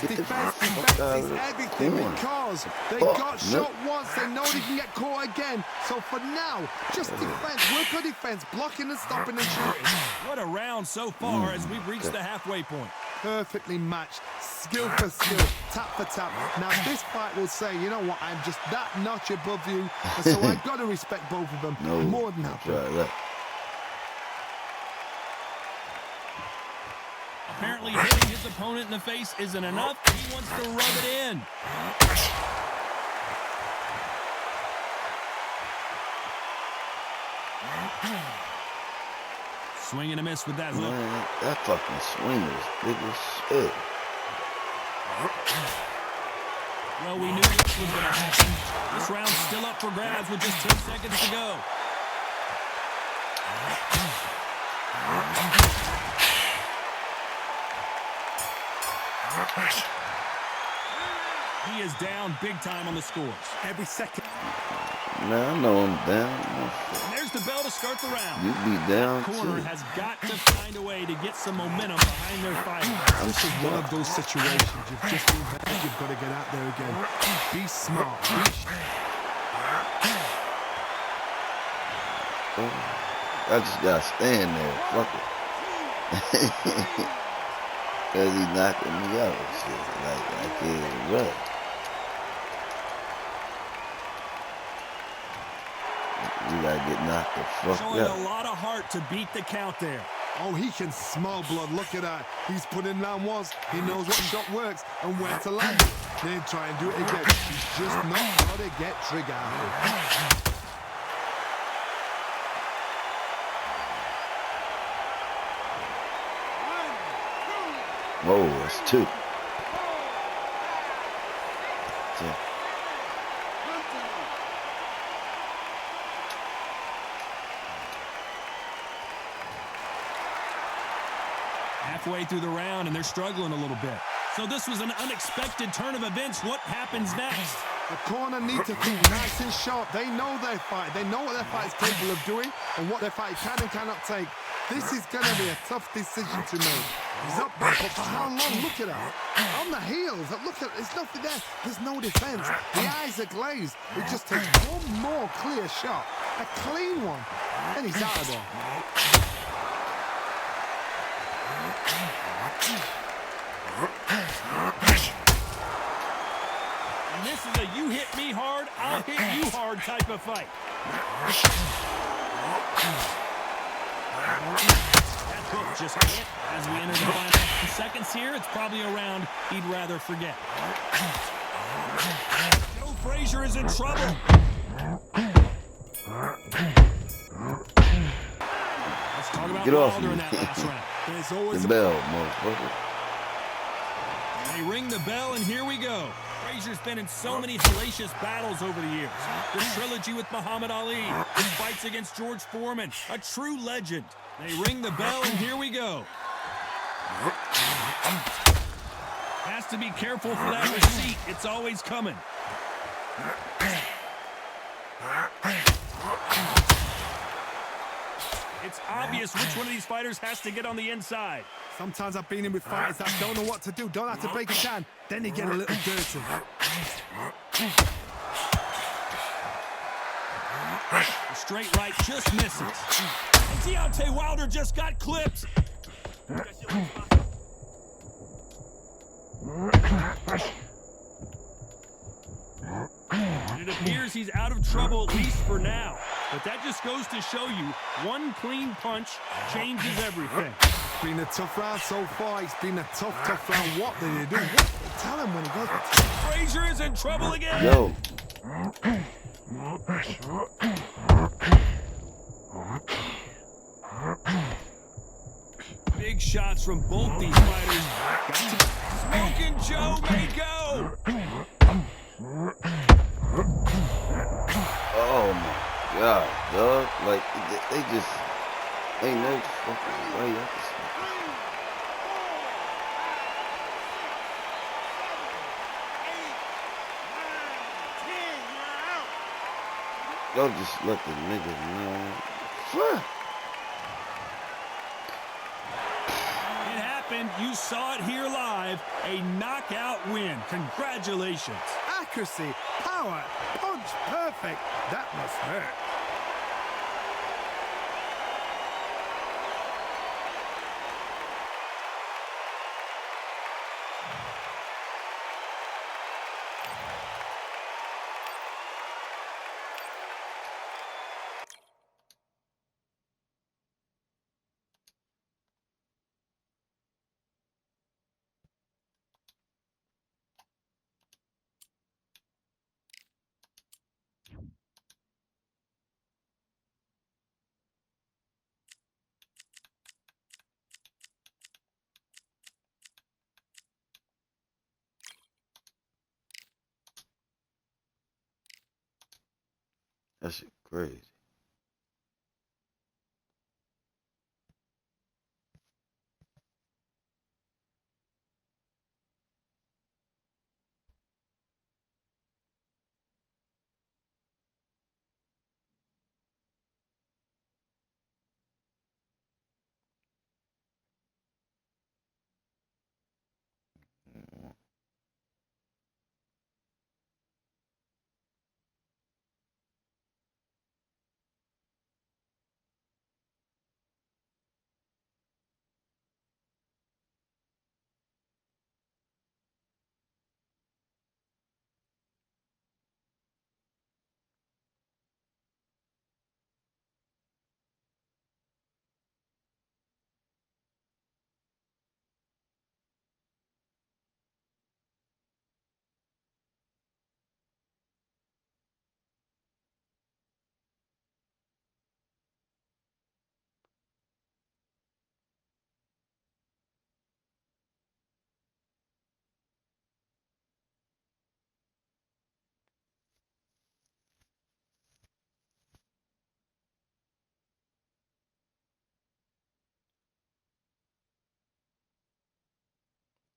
Defense is everything because they got shot once. They know they can get caught again. So for now, just defense. Work on defense, blocking and stopping and shooting. What a round so far as we've reached the halfway point. Perfectly matched, skill for skill, tap for tap. Now this fight will say, you know what, I'm just that notch above you, and so I've got to respect both of them more than happy. Right. Apparently hitting his opponent in the face isn't enough. He wants to rub it in. Swing and a miss with that hook. Man, that fucking swing is big as shit. Well, we knew this was going to happen. This round's still up for grabs with just 10 seconds to go. He is down big time on the scores. Every second. Man, I know I'm down. And there's the bell to start the round. You be down Corner too. has got to find a way to get some momentum behind their fight. This is one of those situations you've just been there. You've got to get out there again. Be smart. I just gotta stand there. Fuck it. Cause he knocking me out and shit. Like I can't run. You gotta get knocked the fuck Showing out. a lot of heart to beat the count there. Oh, he can smell blood. Look at that. He's put in round once. He knows what shot works and where to land it. Then try and do it again. He's just not got to get trigger happy. Whoa, that's 2. Halfway through the round, and they're struggling a little bit. So this was an unexpected turn of events. What happens next? The corner need to think nice and sharp. They know their fight. They know what their fight is capable of doing and what their fight can and cannot take. This is going to be a tough decision to make. He's up back, but for how long? Look at that. On the heels. Look at it. There's nothing there. There's no defense. The eyes are glazed. It just takes one more clear shot. A clean one. And he's out of there. And this is a you hit me hard, I'll hit you hard type of fight. That hook just hit. As we enter the final 10 seconds here, it's probably a round he'd rather forget. Joe Frazier is in trouble. Let's talk about Get off Wilder me. in that last round. There's always The bell, motherfucker. They ring the bell, and here we go. Frazier's been in so many hellacious battles over the years. The trilogy with Muhammad Ali, his fights against George Foreman, a true legend. They ring the bell, and here we go. Has to be careful for that receipt. It's always coming. It's obvious which one of these fighters has to get on the inside. Sometimes I've been in with fighters that don't know what to do, don't have to break it down. Then you get a little dirty. The straight right just misses. And Deontay Wilder just got clipped. It appears he's out of trouble, at least for now. But that just goes to show you, one clean punch changes everything. It's been a tough round so far. It's been a tough round. What did he do? What did they tell him when he goes? Frazier is in trouble again. Yo. Big shots from both these fighters. Smoking Joe may go. Oh my God, dog. Like, they just ain't no fucking way. Y'all just let the nigga know. Fuck. It happened. You saw it here live. A knockout win. Congratulations. Accuracy, power, punch, perfect. That must hurt. That shit crazy.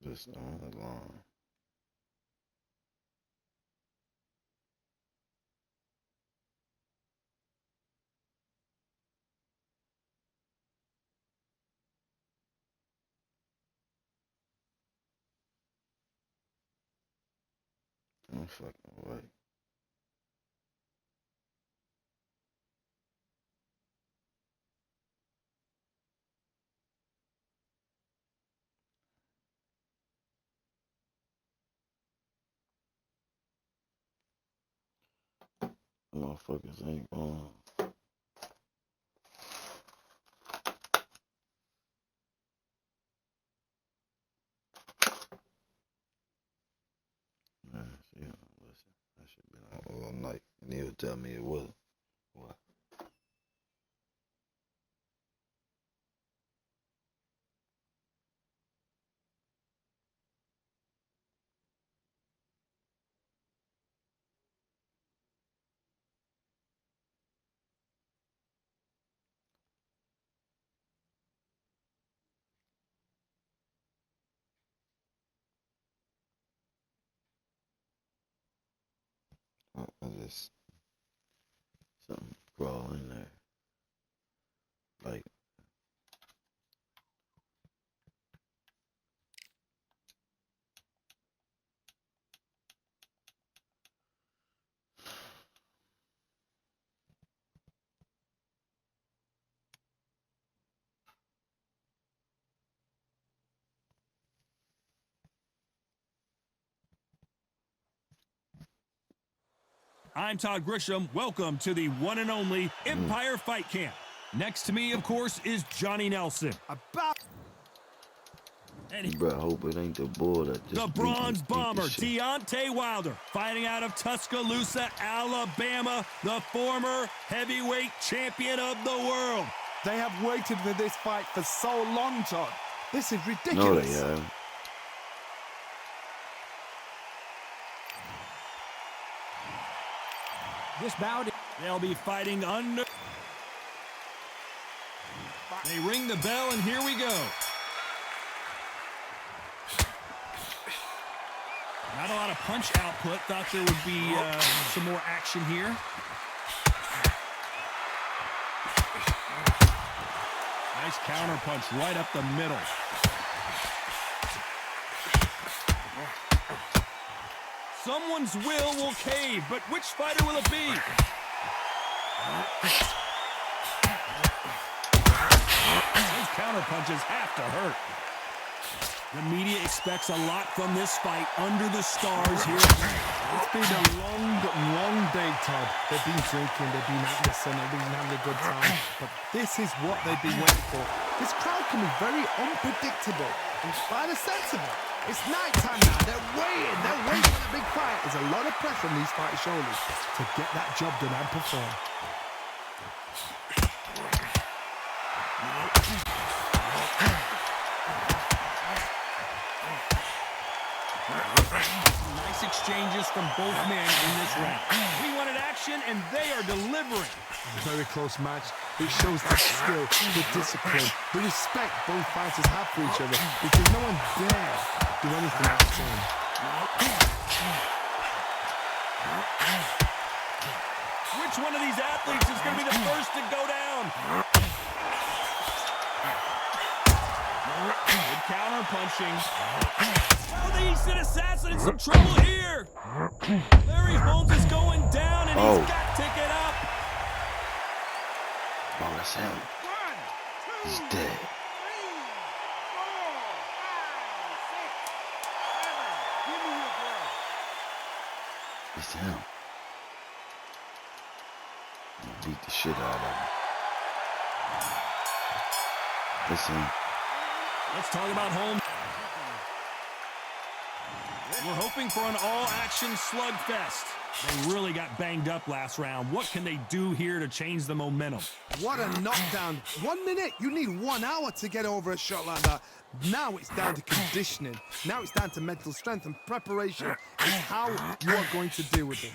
Just on the line. No fucking way. Motherfuckers ain't going. Man, she don't listen. I should have been on all night. And he would tell me it wasn't. What? I just something crawl in there. Like I'm Todd Grisham. Welcome to the one and only Empire Fight Camp. Next to me, of course, is Johnny Nelson. And Bro, I hope it ain't the bull that just the beat Bronze me, beat Bomber, the shit. Deontay Wilder, fighting out of Tuscaloosa, Alabama, the former heavyweight champion of the world. They have waited for this fight for so long, Todd. This is No, ridiculous. they have. This bout, They'll be fighting under. They ring the bell, and here we go. Not a lot of punch output. Thought there would be some more action here. Nice counter punch right up the middle. Someone's will cave, but which fighter will it be? Those counter punches have to hurt. The media expects a lot from this fight under the stars here. It's been a long day, Todd. They've been drinking, they've been out in the sun, they've been having a good time. But this is what they've been waiting for. This crowd can be very unpredictable. And by the sense of it, it's night time now. They're waiting for the big fight. There's a lot of pressure on these fighters' shoulders to get that job done and perform. Nice exchanges from both men in this round. We wanted action, and they are delivering. Very close match. It shows the skill, the discipline, the respect both fighters have for each other because no one dares do anything out of turn. Which one of these athletes is going to be the first to go down? Good counter punching. Well, the Eastern Assassin in some trouble here. Larry Holmes is going down, and he's got ticket up. Oh, that's him. He's dead. It's him. I'm gonna beat the shit out of him. It's him. Let's talk about Holmes. We're hoping for an all-action slugfest. They really got banged up last round. What can they do here to change the momentum? What a knockdown. 1 minute, you need 1 hour to get over a shot like that. Now it's down to conditioning. Now it's down to mental strength and preparation. It's how you are going to deal with this.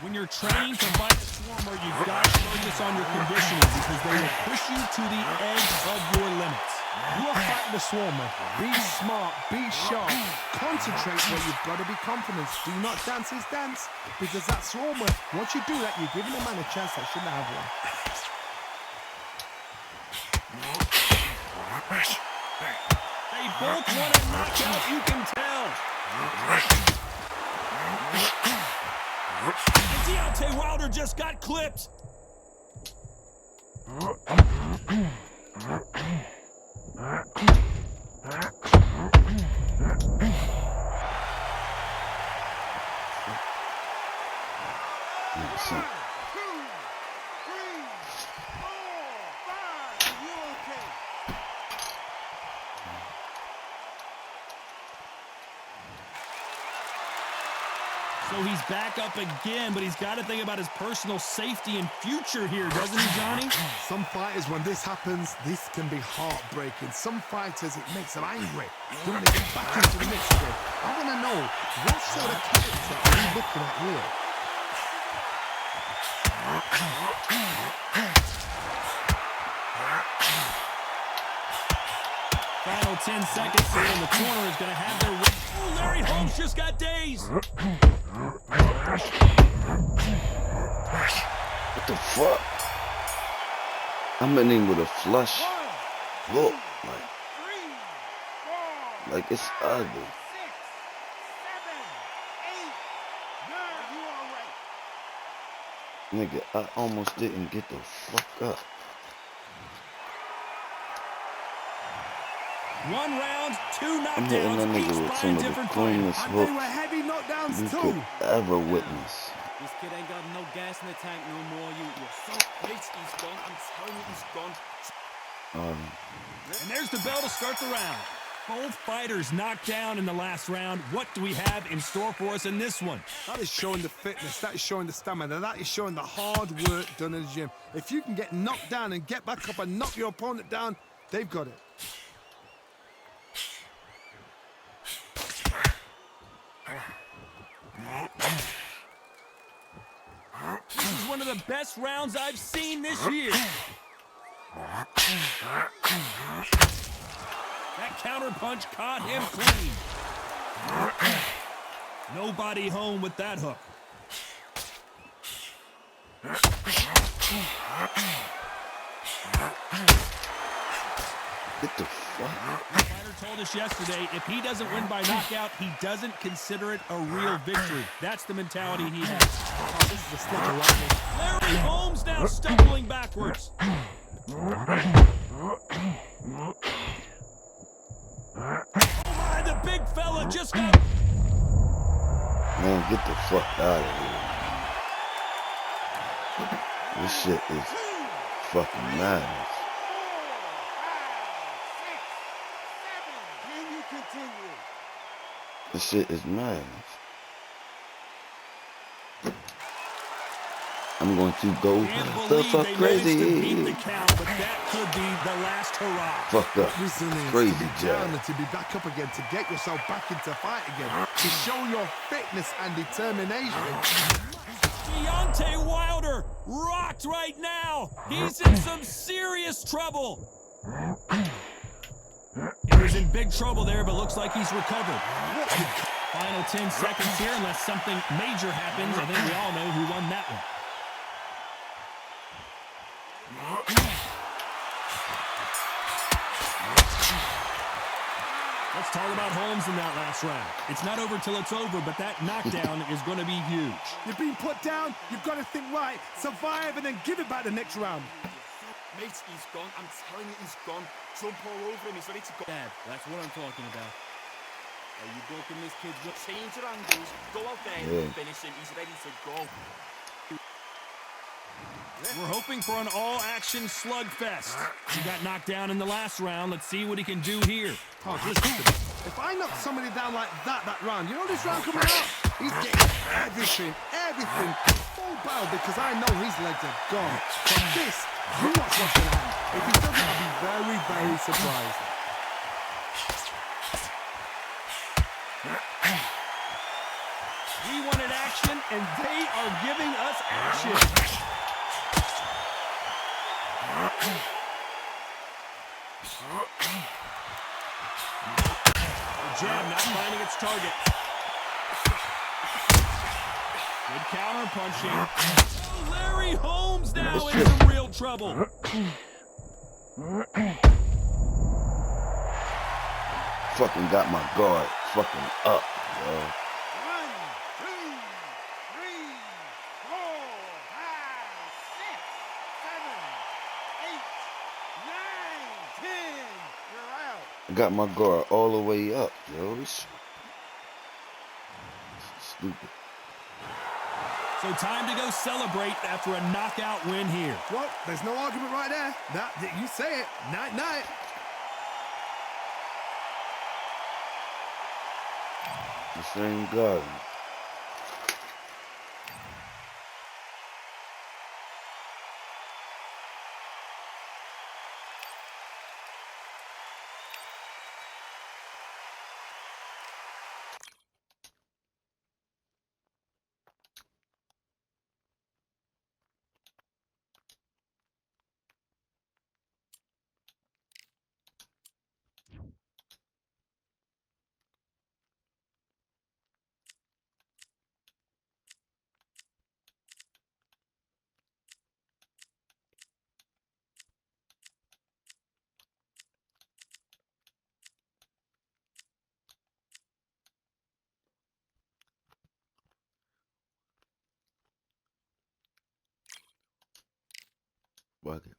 When you're training to fight a swarmer, you've got to focus on your conditioning because they will push you to the edge of your limits. You are fighting the swarmer. Be smart, be sharp, concentrate where you've got to be confident. Do not dance his dance because that swarmer, once you do that, you're giving a man a chance that shouldn't have one. They both want a knockout, you can tell. And Deontay Wilder just got clipped. So he's back up again, but he's got to think about his personal safety and future here, doesn't he, Johnny? Some fighters, when this happens, this can be heartbreaking. Some fighters, it makes them angry. They want to get back into the mix again. I want to know, what sort of character are you looking at here? Final 10 seconds here, and the corner is going to have their... Oh, Larry Holmes just got dazed. What the fuck? I'm in him with a flush look. Like it's ugly. Nigga, I almost didn't get the fuck up. 1 round, 2 I'm hitting that knockdowns, nigga each with by some a of the different fighter. cleanest And they were hooks heavy knockdowns you too. could ever witness. This kid ain't got no gas in the tank no more. You're so Mate, he's gone. I'm telling you, he's gone. And there's the bell to start the round. Both fighters knocked down in the last round. What do we have in store for us in this one? That is showing the fitness, that is showing the stamina, that is showing the hard work done in the gym. If you can get knocked down and get back up and knock your opponent down, they've got it. This is one of the best rounds I've seen this year. That counter punch caught him clean. Nobody home with that hook. Get the fuck. The fighter told us yesterday, if he doesn't win by knockout, he doesn't consider it a real victory. That's the mentality he has. Oh, this is a slugger right Larry Holmes now stumbling backwards. Oh my, the big fella just got... Man, get the fuck out of here. This shit is fucking madness. Can you continue? This shit is madness. I'm going to go Can't the believe fuck they crazy. managed to beat the count, but that could be the last hurrah. Fuck up. Resilience, Crazy to be down jab. and to be back up again, to get yourself back into fight again, to show your fitness and determination. Deontay Wilder rocked right now. He's in some serious trouble. He was in big trouble there, but looks like he's recovered. Final 10 seconds here, unless something major happens. I think we all know who won that one. Let's talk about Holmes in that last round. It's not over till it's over, but that knockdown is going to be huge. You've been put down, you've got to think right, survive and then give it back the next round. Mate, he's gone. I'm telling you, he's gone. Jump all over him. He's ready to go. Dad, that's what I'm talking about. Are you booking this kid's look? Change your angles. Go out there and finish him. He's ready to go. We're hoping for an all-action slugfest. He got knocked down in the last round. Let's see what he can do here. Oh, listen, if I knock somebody down like that round, you know this round coming up? He's getting everything, full barrel, because I know his legs are gone. But this, you watch what's going to happen. If he doesn't, I'll be very, very surprised. We wanted action, and they are giving us action. The jab not finding its target. Good counter punching. Oh, Larry Holmes now in some real trouble. Fucking got my guard fucking up, yo. 1, 2, 3, 4, 5, 6, 7, 8, 9, 10. You're out. I got my guard all the way up, yo. This stupid. So time to go celebrate after a knockout win here. Well, there's no argument right there. That you say it. Night, night. The same garden. Fuck it.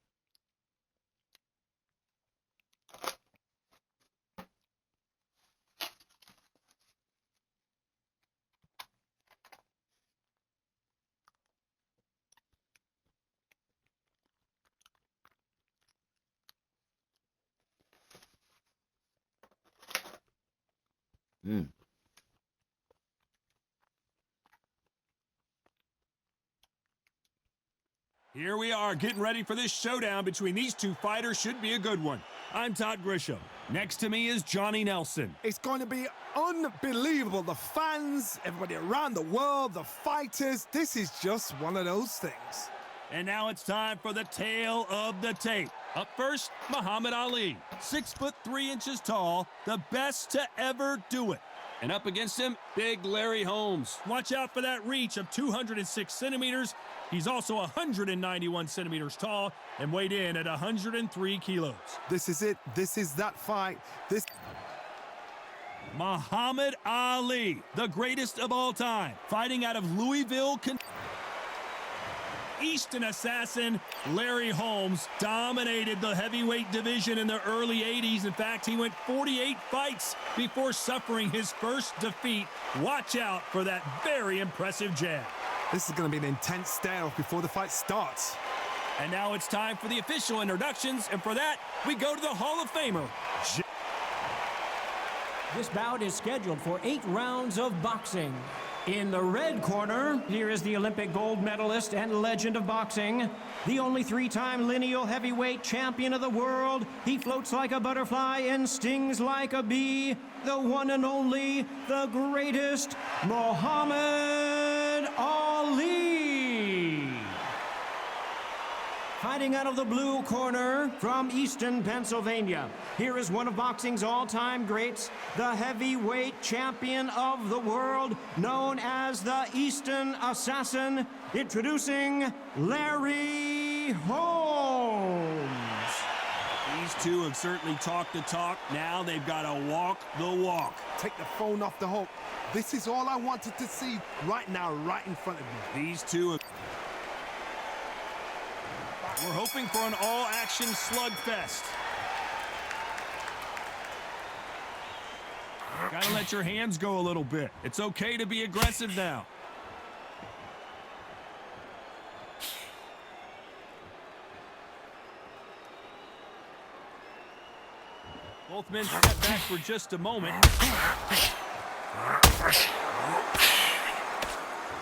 Mm. Here we are, getting ready for this showdown between these two fighters. Should be a good one. I'm Todd Grisham. Next to me is Johnny Nelson. It's going to be unbelievable. The fans, everybody around the world, the fighters. This is just one of those things. And now it's time for the tale of the tape. Up first, Muhammad Ali. 6'3" tall, the best to ever do it. And up against him, big Larry Holmes. Watch out for that reach of 206 centimeters. He's also 191 centimeters tall and weighed in at 103 kilos. This is it. This is that fight. Muhammad Ali, the greatest of all time, fighting out of Louisville, Eastern assassin Larry Holmes dominated the heavyweight division in the early 80s. In fact, he went 48 fights before suffering his first defeat. Watch out for that very impressive jab. This is going to be an intense standoff before the fight starts. And now it's time for the official introductions, and for that, we go to the Hall of Famer. This bout is scheduled for 8 rounds of boxing. In the red corner, here is the Olympic gold medalist and legend of boxing, the only 3-time lineal heavyweight champion of the world. He floats like a butterfly and stings like a bee. The one and only, the greatest, Muhammad Ali. Fighting out of the blue corner from Easton, Pennsylvania, here is one of boxing's all-time greats, the heavyweight champion of the world, known as the Easton Assassin, introducing Larry Holmes. These two have certainly talked the talk. Now they've got to walk the walk. Take the phone off the hook. This is all I wanted to see right now, right in front of me. These two have... We're hoping for an all-action slugfest. Gotta let your hands go a little bit. It's okay to be aggressive now. Both men step back for just a moment.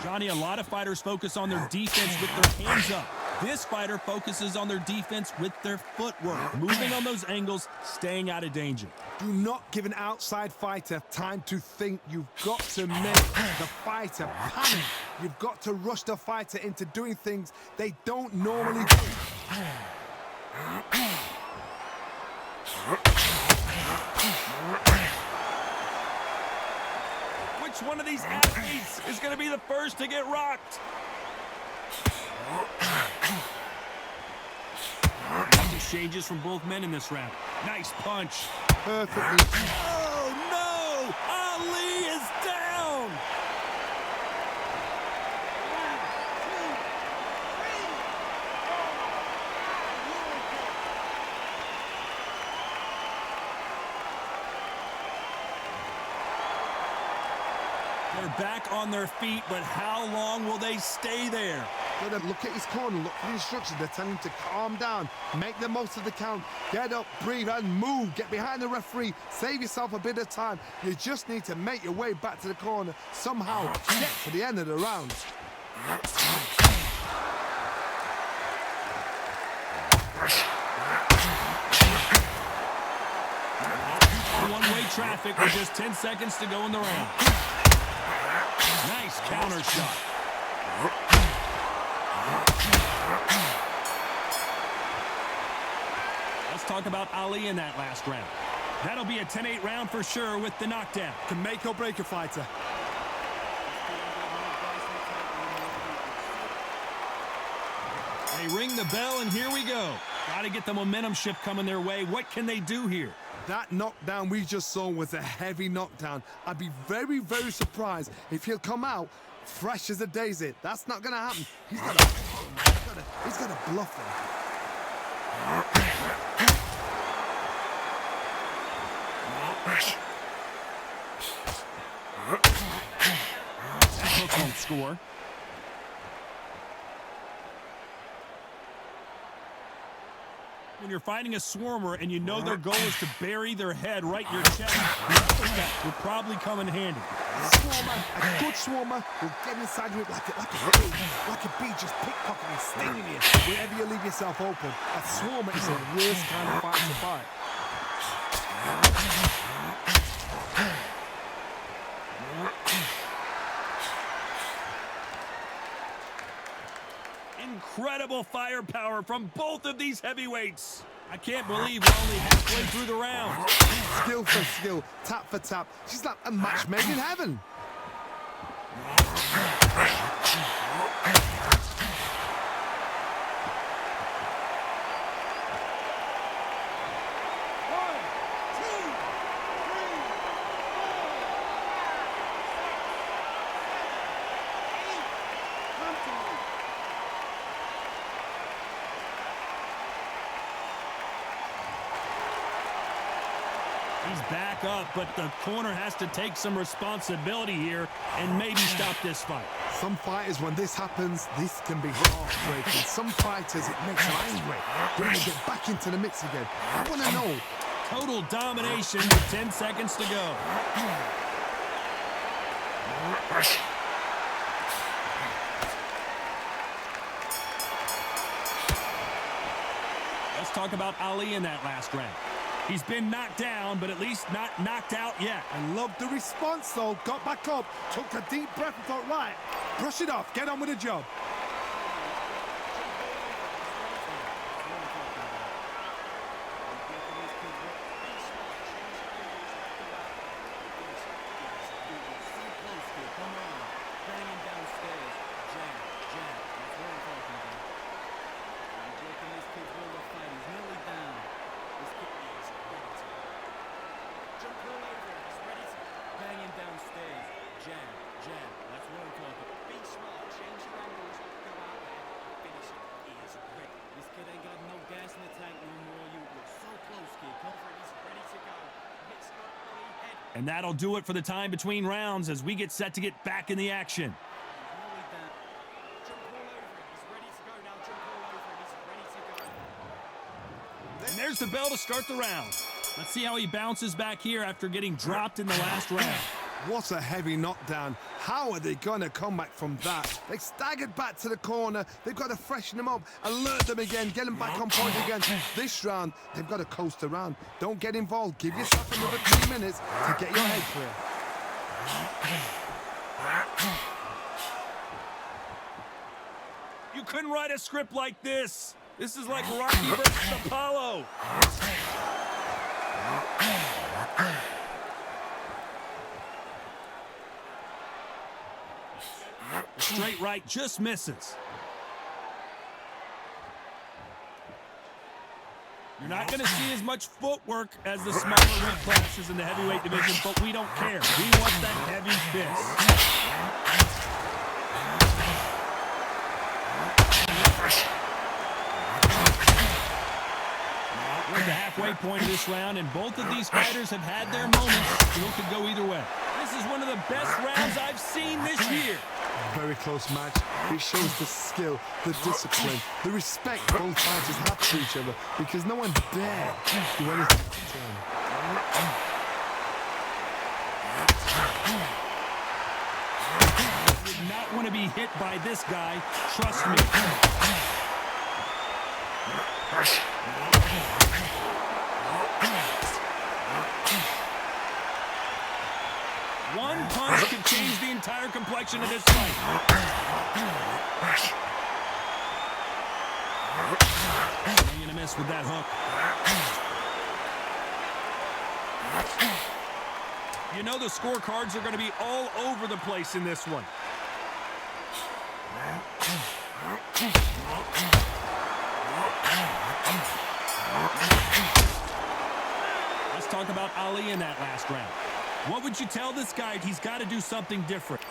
Johnny, a lot of fighters focus on their defense with their hands up. This fighter focuses on their defense with their footwork, moving on those angles, staying out of danger. Do not give an outside fighter time to think. You've got to make the fighter panic. You've got to rush the fighter into doing things they don't normally do. Which one of these athletes is going to be the first to get rocked? Exchanges from both men in this round. Nice punch. Perfectly. Oh, no! Ali is down! They're back on their feet, but how long will they stay there? Look at his corner, look for the instructions. They're telling him to calm down, make the most of the count, get up, breathe, and move. Get behind the referee, save yourself a bit of time. You just need to make your way back to the corner, somehow get to the end of the round. One-way traffic with just 10 seconds to go in the round. Nice counter shot. Let's talk about Ali in that last round. That'll be a 10-8 round for sure with the knockdown. Can make or break a fighter. They ring the bell, and here we go. Got to get the momentum shift coming their way. What can they do here? That knockdown we just saw was a heavy knockdown. I'd be very, very surprised if he'll come out fresh as a daisy. That's not going to happen. He's got to bluff him. Hook won't score. When you're fighting a swarmer and you know their goal is to bury their head right in your chest, that would probably come in handy. A good swarmer will get inside you like a bee just pickpocketing, stinging you wherever you leave yourself open. A swarmer is the worst kind of fight to fight. Incredible firepower from both of these heavyweights. I can't believe we're only halfway through the round. Skill for skill, tap for tap. She's like a match made in heaven. He's back up, but the corner has to take some responsibility here and maybe stop this fight. Some fighters, when this happens, this can be heartbreaking. Some fighters, it makes them angry. They want to get back into the mix again. I want to know. Total domination with 10 seconds to go. Let's talk about Ali in that last round. He's been knocked down, but at least not knocked out yet. I love the response, though. Got back up, took a deep breath and thought, right, brush it off, get on with the job. And that'll do it for the time between rounds as we get set to get back in the action. And there's the bell to start the round. Let's see how he bounces back here after getting dropped in the last round. What a heavy knockdown. How are they going to come back from that? They staggered back to the corner. They've got to freshen them up, alert them again, get them back on point again. This round, they've got to coast around. Don't get involved. Give yourself another 3 minutes to get your head clear. You couldn't write a script like this. This is like Rocky versus Apollo. Straight right just misses. You're not going to see as much footwork as the smaller weight classes in the heavyweight division, but we don't care. We want that heavy fist. We're at the halfway point of this round, and both of these fighters have had their moments. It could go either way. This is one of the best rounds I've seen this year. Very close match. It shows the skill, the discipline, the respect both fighters have for each other, because no one dare do anything to them. You would not want to be hit by this guy. Trust me. One punch could change the entire complexion of this fight. Swing and a miss with that hook. You know the scorecards are going to be all over the place in this one. Let's talk about Ali in that last round. What would you tell this guy? He's got to do something different.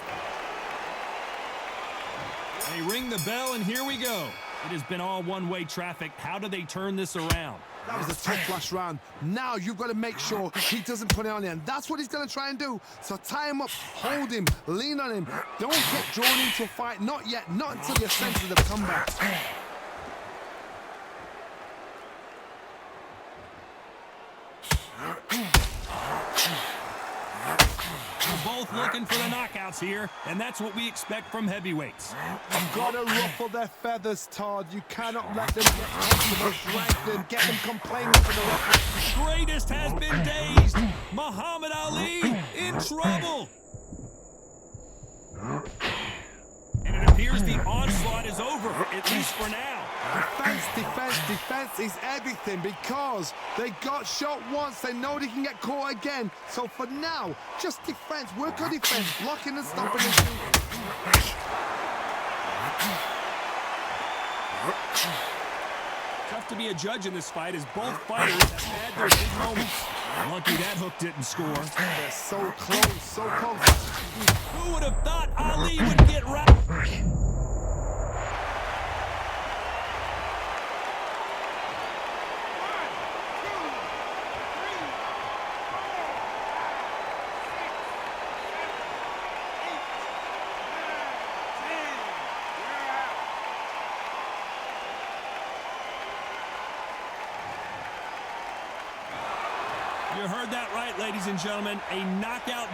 They ring the bell, and here we go. It has been all one-way traffic. How do they turn this around? That was a tough last round. Now you've got to make sure he doesn't put it on you, and that's what he's going to try and do. So tie him up, hold him, lean on him. Don't get drawn into a fight. Not yet. Not until your senses have come back. both looking for the knockouts here, and that's what we expect from heavyweights. You've got to ruffle their feathers, Todd. You cannot let them get comfortable, drag them, get them complaining for the referee. Greatest has been dazed. Muhammad Ali in trouble. And it appears the onslaught is over, at least for now. Defense, defense, defense is everything because they got shot once. They know they can get caught again. So for now, just defense. Work on defense, blocking and stopping. Tough to be a judge in this fight as both fighters have had their big moments. Lucky that hook didn't score. They're so close, so close. Who would have thought Ali would get right? You heard that right, ladies and gentlemen. A knockout